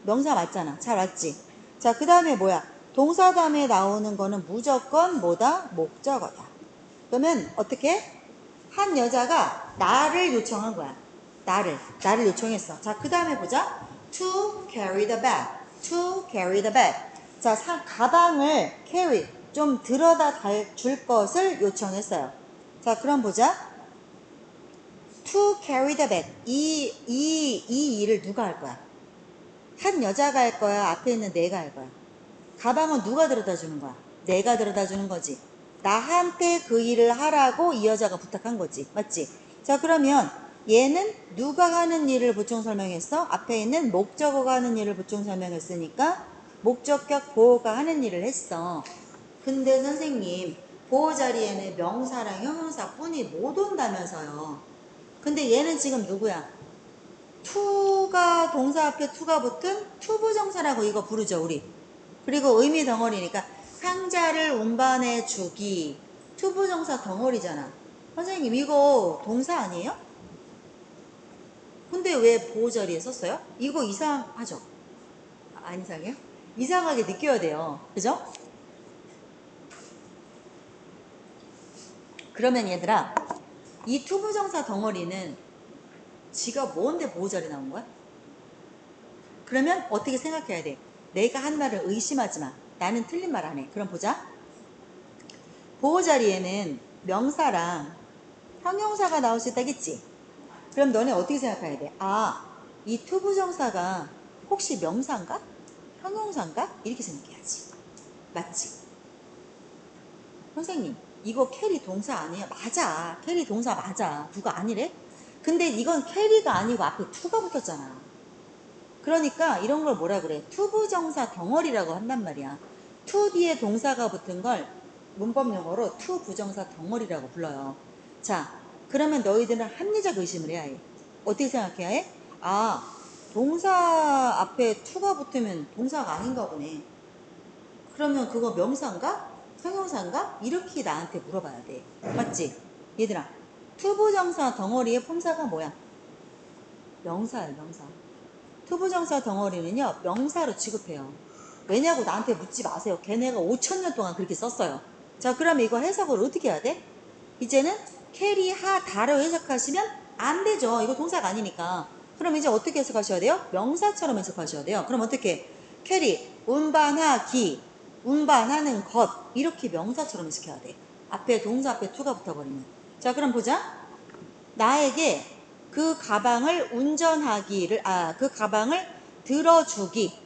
명사 맞잖아. 잘 왔지? 자 그 다음에 뭐야? 동사 다음에 나오는 거는 무조건 뭐다? 목적어다. 그러면 어떻게? 한 여자가 나를 요청한 거야. 나를 요청했어. 자 그 다음에 보자. To carry the bag. To carry the bag. 자 가방을 carry 좀 들어다 줄 것을 요청했어요. 자, 그럼 보자. To carry the bag. 이 일을 누가 할 거야? 한 여자가 할 거야? 앞에 있는 내가 할 거야? 가방은 누가 들어다 주는 거야? 내가 들어다 주는 거지. 나한테 그 일을 하라고 이 여자가 부탁한 거지. 맞지? 자, 그러면 얘는 누가 하는 일을 보충 설명했어? 앞에 있는 목적어가 하는 일을 보충 설명했으니까 목적격 보호가 하는 일을 했어. 근데 선생님 보호 자리에는 명사랑 형용사뿐이 못 온다면서요. 근데 얘는 지금 누구야? 동사 앞에 투가 붙은 투부정사라고 이거 부르죠 우리. 그리고 의미 덩어리니까 상자를 운반해 주기. 투부정사 덩어리잖아. 선생님 이거 동사 아니에요? 근데 왜 보호 자리에 썼어요? 이거 이상하죠? 안 이상해요? 이상하게 느껴야 돼요. 그죠? 그러면 얘들아, 이 투부정사 덩어리는 지가 뭔데 보호 자리 나온 거야? 그러면 어떻게 생각해야 돼? 내가 한 말을 의심하지 마. 나는 틀린 말 안 해. 그럼 보자. 보호 자리에는 명사랑 형용사가 나올 수 있다겠지? 그럼 너네 어떻게 생각해야 돼? 아, 이 투부정사가 혹시 명사인가? 형용사인가? 이렇게 생각해야지. 맞지? 선생님, 이거 캐리 동사 아니에요? 맞아. 캐리 동사 맞아. 누가 아니래? 근데 이건 캐리가 아니고 앞에 투가 붙었잖아. 그러니까 이런 걸 뭐라 그래? 투부정사 덩어리라고 한단 말이야. 투 뒤에 동사가 붙은 걸 문법 용어로 투부정사 덩어리라고 불러요. 자, 그러면 너희들은 합리적 의심을 해야 해. 어떻게 생각해야 해? 아, 동사 앞에 투가 붙으면 동사가 아닌가 보네. 그러면 그거 명사인가? 형용사인가? 이렇게 나한테 물어봐야 돼. 맞지? 얘들아, 투부정사 덩어리의 품사가 뭐야? 명사야, 명사. 투부정사 덩어리는요, 명사로 취급해요. 왜냐고 나한테 묻지 마세요. 걔네가 5,000년 동안 그렇게 썼어요. 자, 그럼 이거 해석을 어떻게 해야 돼? 이제는 캐리 하다로 해석하시면 안 되죠. 이거 동사가 아니니까. 그럼 이제 어떻게 해석하셔야 돼요? 명사처럼 해석하셔야 돼요. 그럼 어떻게? 캐리, 운반하기, 운반하는 것, 이렇게 명사처럼 해석해야 돼. 앞에 동사 앞에 투가 붙어버리면. 자, 그럼 보자. 나에게 그 가방을 운전하기를, 그 가방을 들어주기,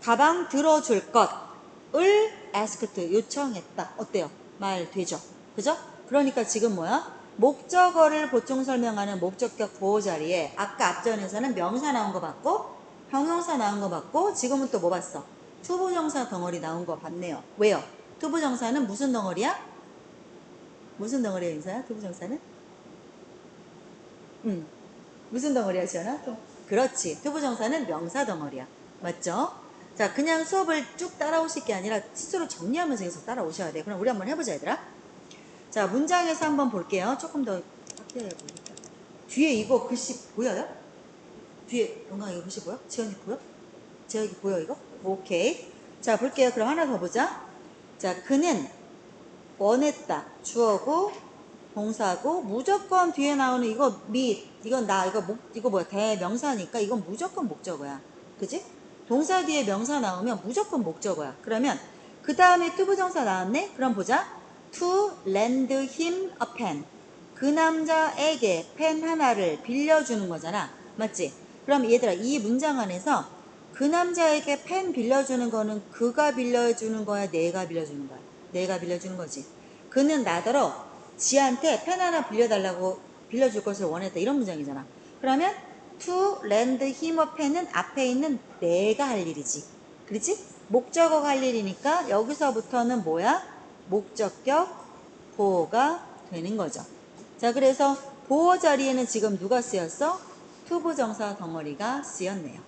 가방 들어줄 것을 asked, 요청했다. 어때요? 말 되죠? 그죠? 그러니까 지금 뭐야? 목적어를 보충 설명하는 목적격 보호 자리에 아까 앞전에서는 명사 나온 거 봤고 형용사 나온 거 봤고 지금은 또 뭐 봤어? 투부정사 덩어리 나온 거 봤네요. 왜요? 투부정사는 무슨 덩어리야? 무슨 덩어리야, 인사야? 투부정사는? 무슨 덩어리야, 지연아? 그렇지. 투부정사는 명사 덩어리야. 맞죠? 자, 그냥 수업을 쭉 따라오실 게 아니라 스스로 정리하면서 계속 따라오셔야 돼. 그럼 우리 한번 해보자, 얘들아. 자, 문장에서 한번 볼게요. 조금 더 확대해 보겠다. 뒤에 이거 글씨 보여요? 뒤에 영광 이거 글씨 보여? 지연이 보여? 지연이 보여 이거? 오케이. 자, 볼게요. 그럼 하나 더 보자. 자, 그는 원했다. 주어고 동사고 무조건 뒤에 나오는 이거 이건 이거 뭐야? 대명사니까 이건 무조건 목적어야. 그지? 동사 뒤에 명사 나오면 무조건 목적어야. 그러면 그 다음에 투부정사 나왔네? 그럼 보자. To lend him a pen. 그 남자에게 펜 하나를 빌려주는 거잖아. 맞지? 그럼 얘들아 이 문장 안에서 그 남자에게 펜 빌려주는 거는 그가 빌려주는 거야? 내가 빌려주는 거야? 내가 빌려주는 거지. 그는 나더러 지한테 펜 하나 빌려줄 것을 원했다. 이런 문장이잖아. 그러면 to lend him a pen은 앞에 있는 내가 할 일이지. 그렇지? 목적어가 할 일이니까 여기서부터는 뭐야? 목적격 보호가 되는 거죠. 자, 그래서 보호 자리에는 지금 누가 쓰였어? 투부정사 덩어리가 쓰였네요.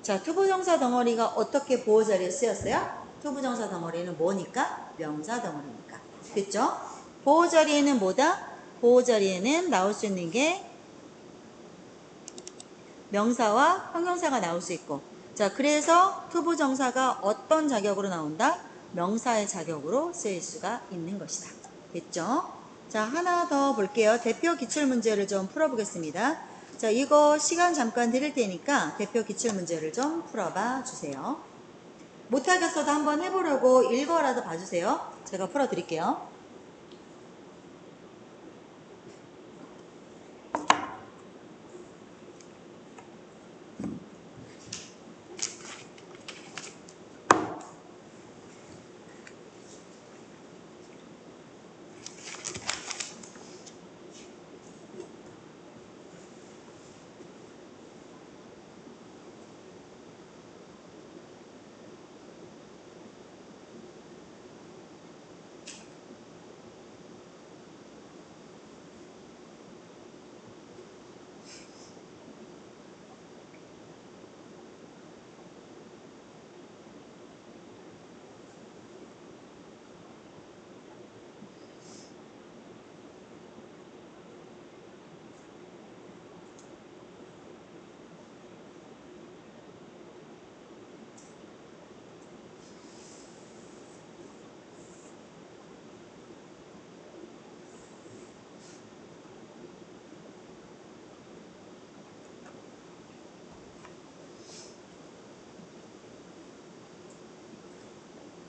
자, 투부정사 덩어리가 어떻게 보호 자리에 쓰였어요? 투부정사 덩어리는 뭐니까? 명사 덩어리니까. 됐죠? 보호 자리에는 뭐다? 보호 자리에는 나올 수 있는 게 명사와 형용사가 나올 수 있고. 자, 그래서 투부정사가 어떤 자격으로 나온다? 명사의 자격으로 쓰일 수가 있는 것이다. 됐죠? 자, 하나 더 볼게요. 대표 기출문제를 좀 풀어보겠습니다. 자, 이거 시간 잠깐 드릴 테니까 대표 기출문제를 좀 풀어봐 주세요. 못하겠어도 한번 해보려고 읽어라도 봐주세요. 제가 풀어드릴게요.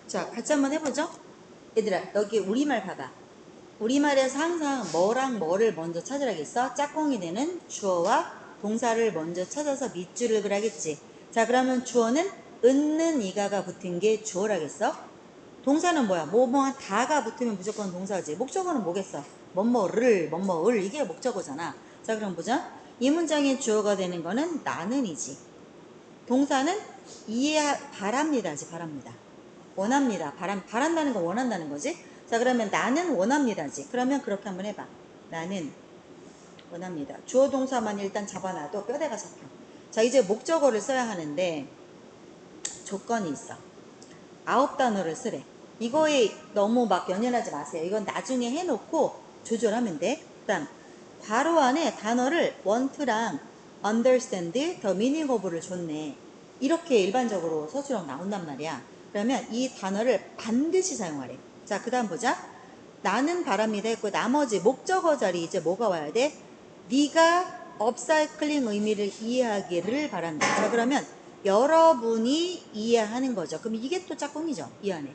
자, 같이 한번 해보죠. 얘들아, 여기 우리말 봐봐. 우리말에서 항상 뭐랑 뭐를 먼저 찾으라겠어? 짝꿍이 되는 주어와 동사를 먼저 찾아서 밑줄을 그라겠지. 자, 그러면 주어는 은는 이가가 붙은 게 주어라겠어? 동사는 뭐야? 뭐뭐한 다가 붙으면 무조건 동사지. 목적어는 뭐겠어? 뭐뭐를, 뭐뭐을 이게 목적어잖아. 자, 그럼 보자. 이 문장의 주어가 되는 거는 나는이지. 동사는 바랍니다지, 바랍니다. 원합니다. 바란다는 거 원한다는 거지. 자, 그러면 나는 원합니다지. 그러면 그렇게 한번 해봐. 나는 원합니다. 주어 동사만 일단 잡아놔도 뼈대가 잡혀. 자, 이제 목적어를 써야 하는데 조건이 있어. 9단어를 쓰래. 이거에 너무 막 연연하지 마세요. 이건 나중에 해놓고 조절하면 돼. 그다음 괄호 안에 단어를 want랑 understand, the meaning of를 줬네. 이렇게 일반적으로 서술형 나온단 말이야. 그러면 이 단어를 반드시 사용하래. 자, 그 다음 보자. 나는 바랍니다 했고 나머지 목적어 자리 이제 뭐가 와야 돼? 네가 업사이클링 의미를 이해하기를 바란다. 자, 그러면 여러분이 이해하는 거죠. 그럼 이게 또 짝꿍이죠. 이 안에.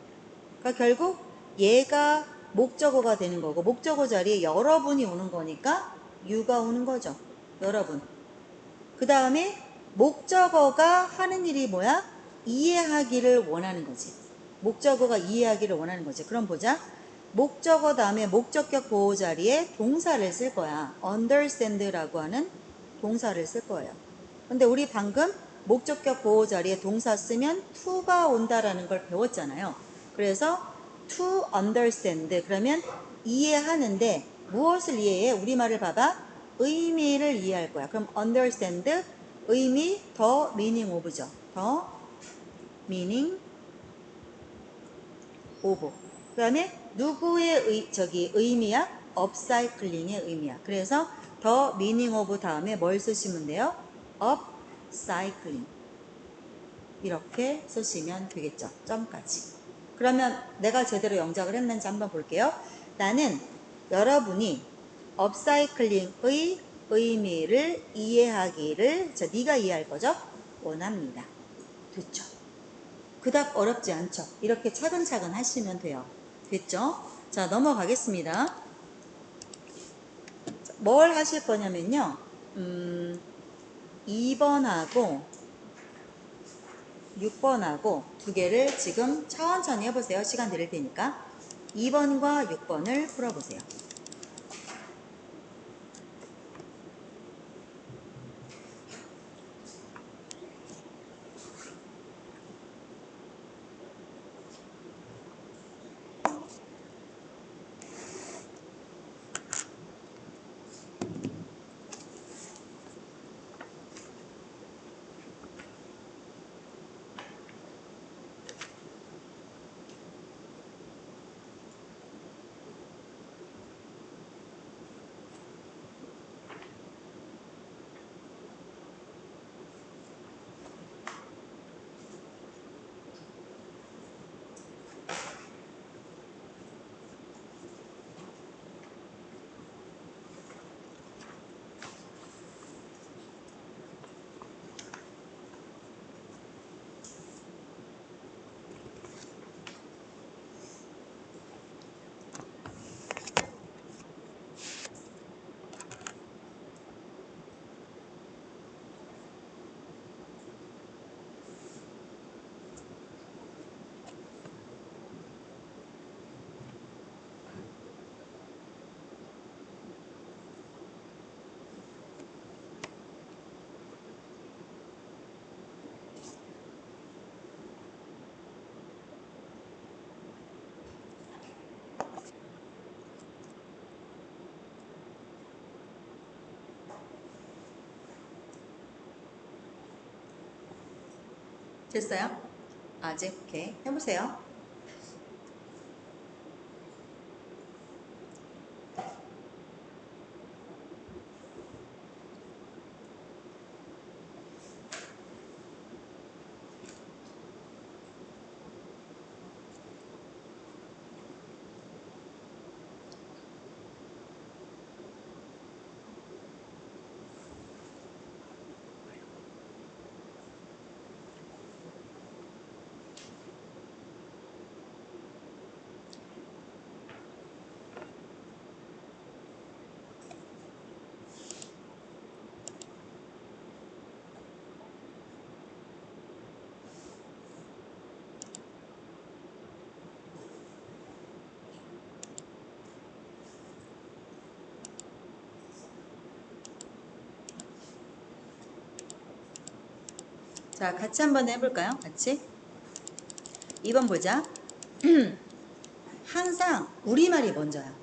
그러니까 결국 얘가 목적어가 되는 거고 목적어 자리에 여러분이 오는 거니까 you가 오는 거죠. 여러분. 그 다음에 목적어가 하는 일이 뭐야? 이해하기를 원하는 거지. 목적어가 이해하기를 원하는 거지. 그럼 보자. 목적어 다음에 목적격 보호 자리에 동사를 쓸 거야. understand라고 하는 동사를 쓸 거예요. 근데 우리 방금 목적격 보호 자리에 동사 쓰면 to가 온다라는 걸 배웠잖아요. 그래서 to understand 그러면 이해하는데 무엇을 이해해? 우리말을 봐봐. 의미를 이해할 거야. 그럼 understand 의미 the meaning of죠. the meaning of. 그 다음에 누구의 의미야? upcycling의 의미야. 그래서 the meaning of 다음에 뭘 쓰시면 돼요? upcycling. 이렇게 쓰시면 되겠죠. 점까지. 그러면 내가 제대로 영작을 했는지 한번 볼게요. 나는 여러분이 업사이클링의 의미를 이해하기를 네가 이해할 거죠? 원합니다. 됐죠? 그닥 어렵지 않죠? 이렇게 차근차근 하시면 돼요. 됐죠? 자, 넘어가겠습니다. 뭘 하실 거냐면요. 2번하고 6번하고 두 개를 지금 천천히 해보세요. 시간 드릴 테니까. 2번과 6번을 풀어보세요. 됐어요? 아직? 오케이. 해보세요. 자, 같이 한번 해볼까요? 같이. 2번 보자. 항상 우리말이 먼저야.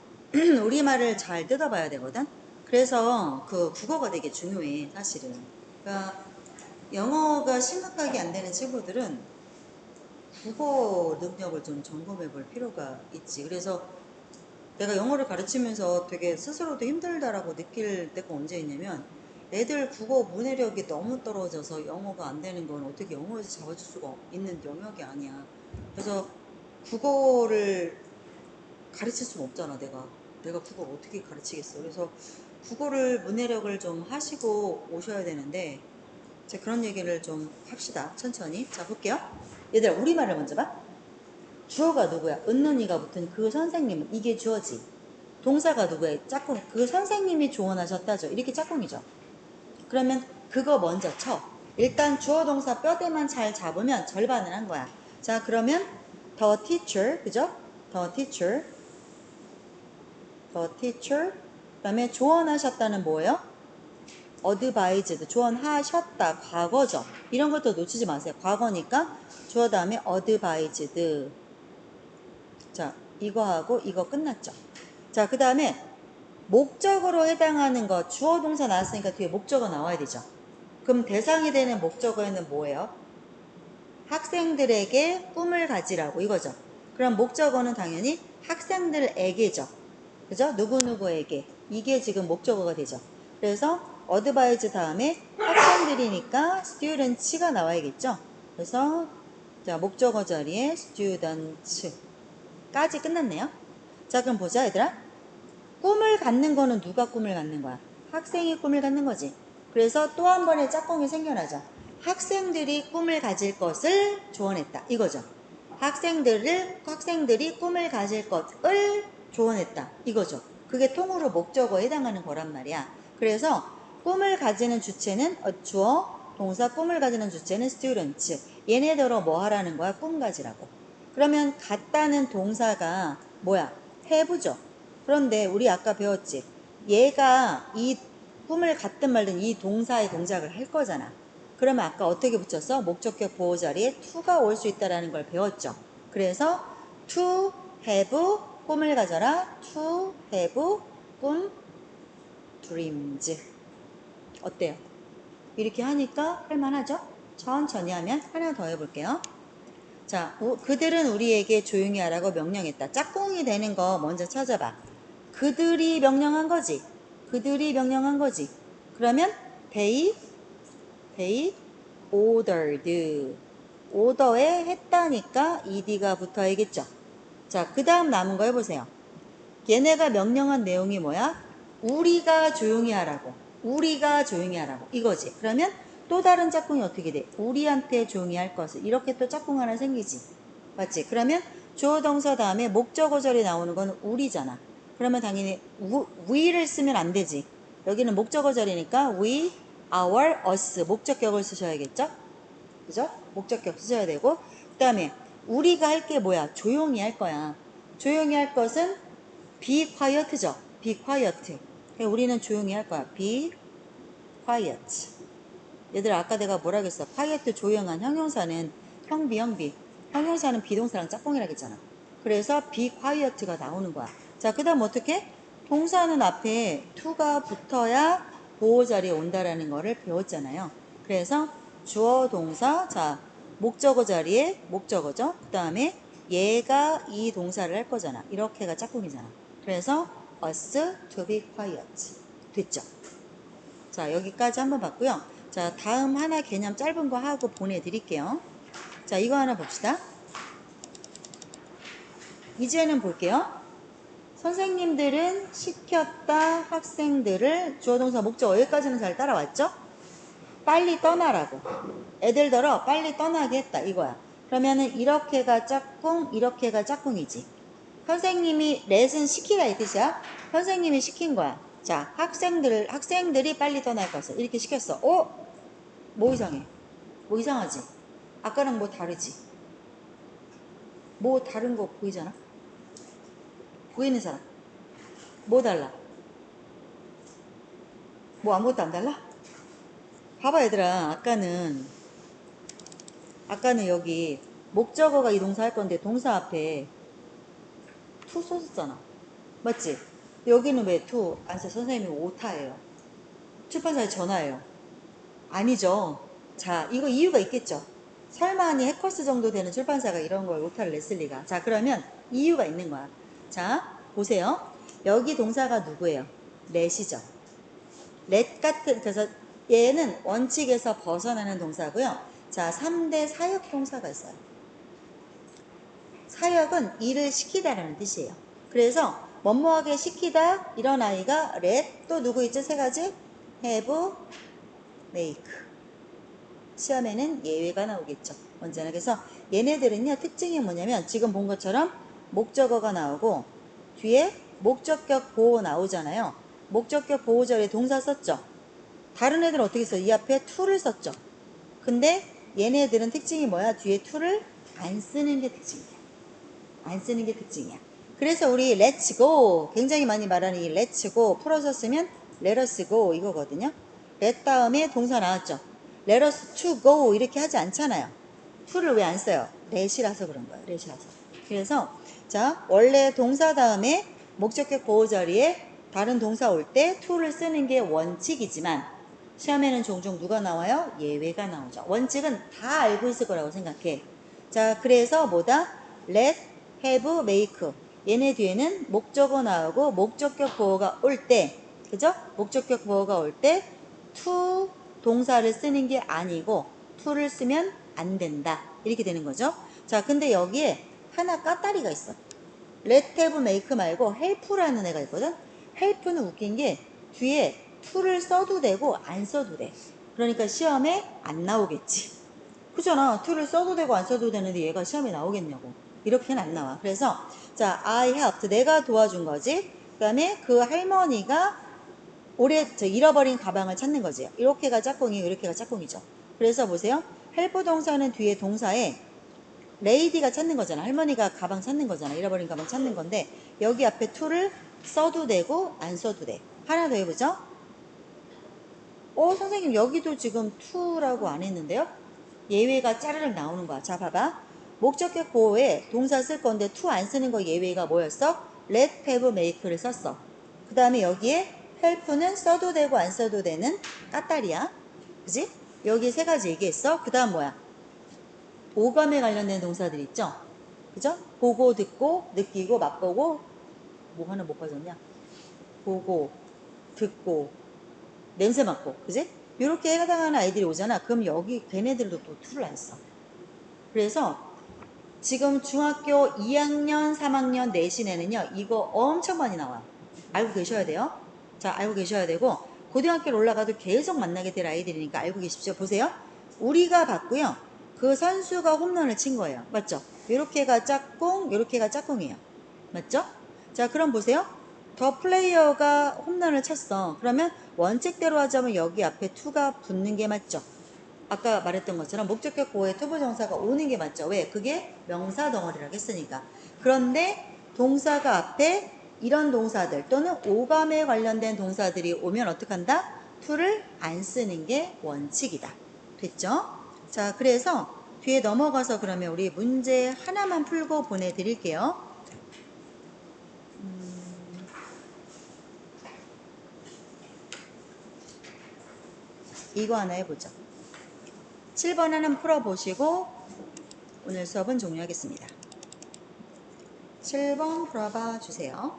우리말을 잘 뜯어봐야 되거든. 그래서 그 국어가 되게 중요해, 사실은. 그러니까 영어가 심각하게 안 되는 친구들은 국어 능력을 좀 점검해 볼 필요가 있지. 그래서 내가 영어를 가르치면서 되게 스스로도 힘들다라고 느낄 때가 언제 있냐면 애들 국어 문해력이 너무 떨어져서 영어가 안 되는 건 어떻게 영어에서 잡아줄 수가 있는 영역이 아니야. 그래서 국어를 가르칠 수는 없잖아, 내가 국어를 어떻게 가르치겠어. 그래서 국어를 문해력을 좀 하시고 오셔야 되는데 자, 그런 얘기를 좀 합시다. 천천히. 자, 볼게요. 얘들아, 우리말을 먼저 봐. 주어가 누구야? 은는이가 붙은 그 선생님은 이게 주어지. 동사가 누구야? 짝꿍. 그 선생님이 조언하셨다죠. 이렇게 짝꿍이죠. 그러면 그거 먼저 쳐. 일단 주어 동사 뼈대만 잘 잡으면 절반을 한 거야. 자, 그러면 the teacher, 그죠? the teacher. 그다음에 조언하셨다는 뭐예요? advised, 조언하셨다, 과거죠. 이런 것도 놓치지 마세요. 과거니까 주어 다음에 advised. 자, 이거 하고 이거 끝났죠. 자, 그 다음에 목적어로 해당하는 거, 주어 동사 나왔으니까 뒤에 목적어 나와야 되죠. 그럼 대상이 되는 목적어에는 뭐예요? 학생들에게 꿈을 가지라고 이거죠. 그럼 목적어는 당연히 학생들에게죠. 그죠? 누구누구에게. 이게 지금 목적어가 되죠. 그래서 advise 다음에 학생들이니까 students가 나와야겠죠. 그래서 자, 목적어 자리에 students까지 끝났네요. 자, 그럼 보자, 얘들아. 꿈을 갖는 거는 누가 꿈을 갖는 거야? 학생이 꿈을 갖는 거지. 그래서 또 한 번의 짝꿍이 생겨나죠. 학생들이 꿈을 가질 것을 조언했다. 이거죠. 학생들이 꿈을 가질 것을 조언했다. 이거죠. 그게 통으로 목적어에 해당하는 거란 말이야. 그래서 꿈을 가지는 주체는 주어, 동사 꿈을 가지는 주체는 students. 얘네들어 뭐 하라는 거야? 꿈 가지라고. 그러면 갖다는 동사가 뭐야? have죠. 그런데 우리 아까 배웠지. 얘가 이 꿈을 갖든 말든 이 동사의 동작을 할 거잖아. 그러면 아까 어떻게 붙였어? 목적격 보호 자리에 to가 올 수 있다라는 걸 배웠죠. 그래서 to have 꿈을 가져라. to have 꿈 dreams. 어때요? 이렇게 하니까 할만하죠? 천천히 하면 하나 더 해볼게요. 자, 그들은 우리에게 조용히 하라고 명령했다. 짝꿍이 되는 거 먼저 찾아봐. 그들이 명령한 거지. 그러면 they ordered. 오더에 했다니까 ed가 붙어야겠죠. 자, 그 다음 남은 거 해보세요. 얘네가 명령한 내용이 뭐야? 우리가 조용히 하라고. 이거지. 그러면 또 다른 짝꿍이 어떻게 돼? 우리한테 조용히 할 것을. 이렇게 또 짝꿍 하나 생기지. 맞지? 그러면 주어 동사 다음에 목적어절이 나오는 건 우리잖아. 그러면 당연히 we를 쓰면 안 되지. 여기는 목적어절이니까 we, our, us 목적격을 쓰셔야겠죠? 그죠? 목적격 쓰셔야 되고 그 다음에 우리가 할 게 뭐야? 조용히 할 거야. 조용히 할 것은 be quiet죠. be quiet. 우리는 조용히 할 거야. be quiet. 얘들아 아까 내가 뭐라 그랬어? quiet 조용한 형용사는 형용사는 비동사랑 짝꿍이라 했잖아. 그래서 be quiet가 나오는 거야. 자, 그 다음 어떻게? 동사는 앞에 to가 붙어야 보호 자리에 온다라는 거를 배웠잖아요. 그래서 주어 동사, 자, 목적어 자리에 목적어죠. 그 다음에 얘가 이 동사를 할 거잖아. 이렇게가 짝꿍이잖아. 그래서 us to be quiet. 됐죠? 자, 여기까지 한번 봤고요. 자, 다음 하나 개념 짧은 거 하고 보내드릴게요. 자, 이거 하나 봅시다. 이제는 볼게요. 선생님들은 시켰다 학생들을 주어 동사 목적어 여기까지는 잘 따라왔죠? 빨리 떠나라고. 애들더러 빨리 떠나게 했다 이거야. 그러면은 이렇게가 짝꿍, 이렇게가 짝꿍이지. 선생님이 레슨 시키다 이 뜻이야. 선생님이 시킨 거야. 자, 학생들이 빨리 떠날 것을 이렇게 시켰어. 뭐 이상해? 뭐 이상하지? 아까랑 뭐 다르지? 뭐 다른 거 보이잖아? 보이는 사람. 뭐 달라? 뭐 아무것도 안 달라? 봐봐 얘들아. 아까는 아까는 여기 목적어가 이 동사 할 건데 동사 앞에 to 썼었잖아. 맞지? 여기는 왜 to 안 써? 선생님이 오타예요. 출판사에 전화해요. 아니죠. 자, 이거 이유가 있겠죠. 설마니 해커스 정도 되는 출판사가 이런 걸 오타를 냈을 리가. 자, 그러면 이유가 있는 거야. 자, 보세요. 여기 동사가 누구예요? let이죠. let 같은, 그래서 얘는 원칙에서 벗어나는 동사고요. 자, 3대 사역 동사가 있어요. 사역은 일을 시키다라는 뜻이에요. 그래서 뭐뭐하게 시키다 이런 아이가 let, 또 누구 있죠? 세 가지? have, make. 시험에는 예외가 나오겠죠. 언제나. 그래서 얘네들은요, 특징이 뭐냐면 지금 본 것처럼 목적어가 나오고 뒤에 목적격 보호 나오잖아요. 목적격 보호절에 동사 썼죠. 다른 애들은 어떻게 써? 이 앞에 to를 썼죠. 근데 얘네들은 특징이 뭐야? 뒤에 to를 안 쓰는 게 특징이야. 안 쓰는 게 특징이야. 그래서 우리 let's go, 굉장히 많이 말하는 이 let's go 풀어서 쓰면 let us go 이거거든요. let 다음에 동사 나왔죠. let us to go 이렇게 하지 않잖아요. to를 왜 안 써요? let이라서 그런 거예요. let이라서. 그래서 자, 원래 동사 다음에 목적격 보호 자리에 다른 동사 올 때 to를 쓰는 게 원칙이지만 시험에는 종종 누가 나와요? 예외가 나오죠. 원칙은 다 알고 있을 거라고 생각해. 자, 그래서 뭐다? let, have, make. 얘네 뒤에는 목적어 나오고 목적격 보호가 올 때, 그죠? 목적격 보호가 올 때 to 동사를 쓰는 게 아니고 to를 쓰면 안 된다. 이렇게 되는 거죠. 자, 근데 여기에 하나 까다리가 있어. let, have, make 말고 help라는 애가 있거든. help는 웃긴 게 뒤에 to를 써도 되고 안 써도 돼. 그러니까 시험에 안 나오겠지. 그잖아. to를 써도 되고 안 써도 되는데 얘가 시험에 나오겠냐고. 이렇게는 안 나와. 그래서 자, I helped. 내가 도와준 거지. 그 다음에 그 할머니가 잃어버린 가방을 찾는 거지. 이렇게가 짝꿍이고 이렇게가 짝꿍이죠. 그래서 보세요. help 동사는 뒤에 동사에 레이디가 찾는 거잖아. 할머니가 가방 찾는 거잖아. 잃어버린 가방 찾는 건데 여기 앞에 to를 써도 되고 안 써도 돼. 하나 더 해보죠. 선생님 여기도 지금 to라고 안 했는데요. 예외가 짜르륵 나오는 거야. 자, 봐봐. 목적격 보호에 동사 쓸 건데 to 안 쓰는 거 예외가 뭐였어? let, have, make를 썼어. 그 다음에 여기에 help는 써도 되고 안 써도 되는 까딸이야. 그지? 여기 세 가지 얘기했어. 그 다음 뭐야? 오감에 관련된 동사들 있죠? 그죠? 보고, 듣고, 느끼고, 맛보고, 뭐 하나 못 빠졌냐? 보고, 듣고, 냄새 맡고, 그지? 이렇게 해당하는 아이들이 오잖아. 그럼 여기 걔네들도 또 to를 안 써. 그래서 지금 중학교 2학년, 3학년 내신에는요, 이거 엄청 많이 나와요. 알고 계셔야 돼요. 자, 알고 계셔야 되고, 고등학교로 올라가도 계속 만나게 될 아이들이니까 알고 계십시오. 보세요. 우리가 봤고요. 그 선수가 홈런을 친 거예요. 맞죠? 요렇게가 짝꿍, 요렇게가 짝꿍이에요. 맞죠? 자, 그럼 보세요. 더 플레이어가 홈런을 쳤어. 그러면 원칙대로 하자면 여기 앞에 to가 붙는 게 맞죠? 아까 말했던 것처럼 목적격 보호에 투부정사가 오는 게 맞죠? 왜? 그게 명사 덩어리라고 했으니까. 그런데 동사가 앞에 이런 동사들 또는 오감에 관련된 동사들이 오면 어떡한다? to를 안 쓰는 게 원칙이다. 됐죠? 자, 그래서 뒤에 넘어가서 그러면 우리 문제 하나만 풀고 보내드릴게요. 이거 하나 해보죠. 7번 하나 풀어보시고 오늘 수업은 종료하겠습니다. 7번 풀어봐 주세요.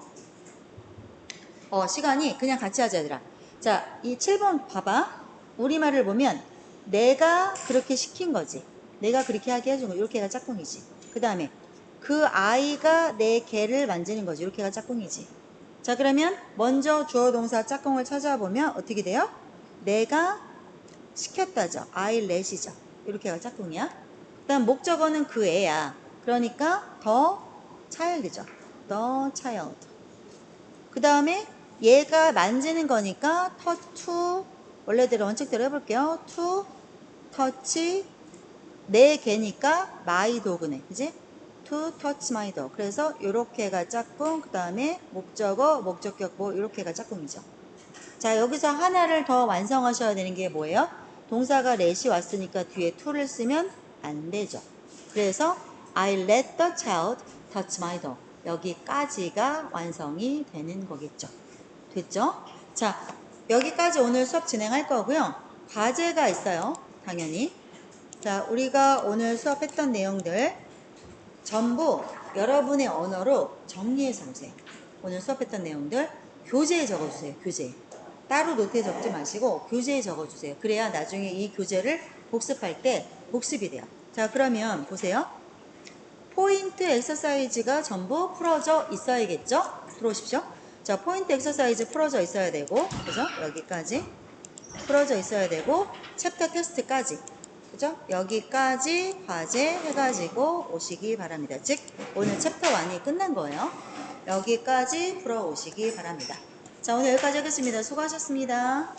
시간이 그냥 같이 하자 얘들아. 자, 이 7번 봐봐. 우리말을 보면 내가 그렇게 시킨 거지. 내가 그렇게 하게 해준 거. 이렇게가 짝꿍이지. 그 다음에 그 아이가 내 개를 만지는 거지. 이렇게가 짝꿍이지. 자, 그러면 먼저 주어 동사 짝꿍을 찾아보면 어떻게 돼요? 내가 시켰다죠. I let이죠. 이렇게가 짝꿍이야. 그 다음 목적어는 그 애야. 그러니까 더 child죠. the child. 그 다음에 얘가 만지는 거니까 touch to, 원래대로 원칙대로 해볼게요. to touch 내 개니까 my dog네. 그지? to touch my dog. 그래서 요렇게가 짝꿍, 그 다음에 목적어, 목적격 뭐 요렇게가 짝꿍이죠. 자, 여기서 하나를 더 완성하셔야 되는 게 뭐예요? 동사가 let이 왔으니까 뒤에 to를 쓰면 안 되죠. 그래서 I let the child touch my doll. 여기까지가 완성이 되는 거겠죠. 됐죠? 자, 여기까지 오늘 수업 진행할 거고요. 과제가 있어요. 당연히. 자, 우리가 오늘 수업했던 내용들 전부 여러분의 언어로 정리해서 오세요. 오늘 수업했던 내용들 교재에 적어주세요. 교재. 따로 노트에 적지 마시고 교재에 적어주세요. 그래야 나중에 이 교재를 복습할 때 복습이 돼요. 자, 그러면 보세요. 포인트 엑서사이즈가 전부 풀어져 있어야겠죠? 들어오십시오. 자, 포인트 엑서사이즈 풀어져 있어야 되고, 그죠? 여기까지 풀어져 있어야 되고, 챕터 테스트까지, 그죠? 여기까지 과제 해가지고 오시기 바랍니다. 즉, 오늘 챕터 1이 끝난 거예요. 여기까지 풀어 오시기 바랍니다. 자, 오늘 여기까지 하겠습니다. 수고하셨습니다.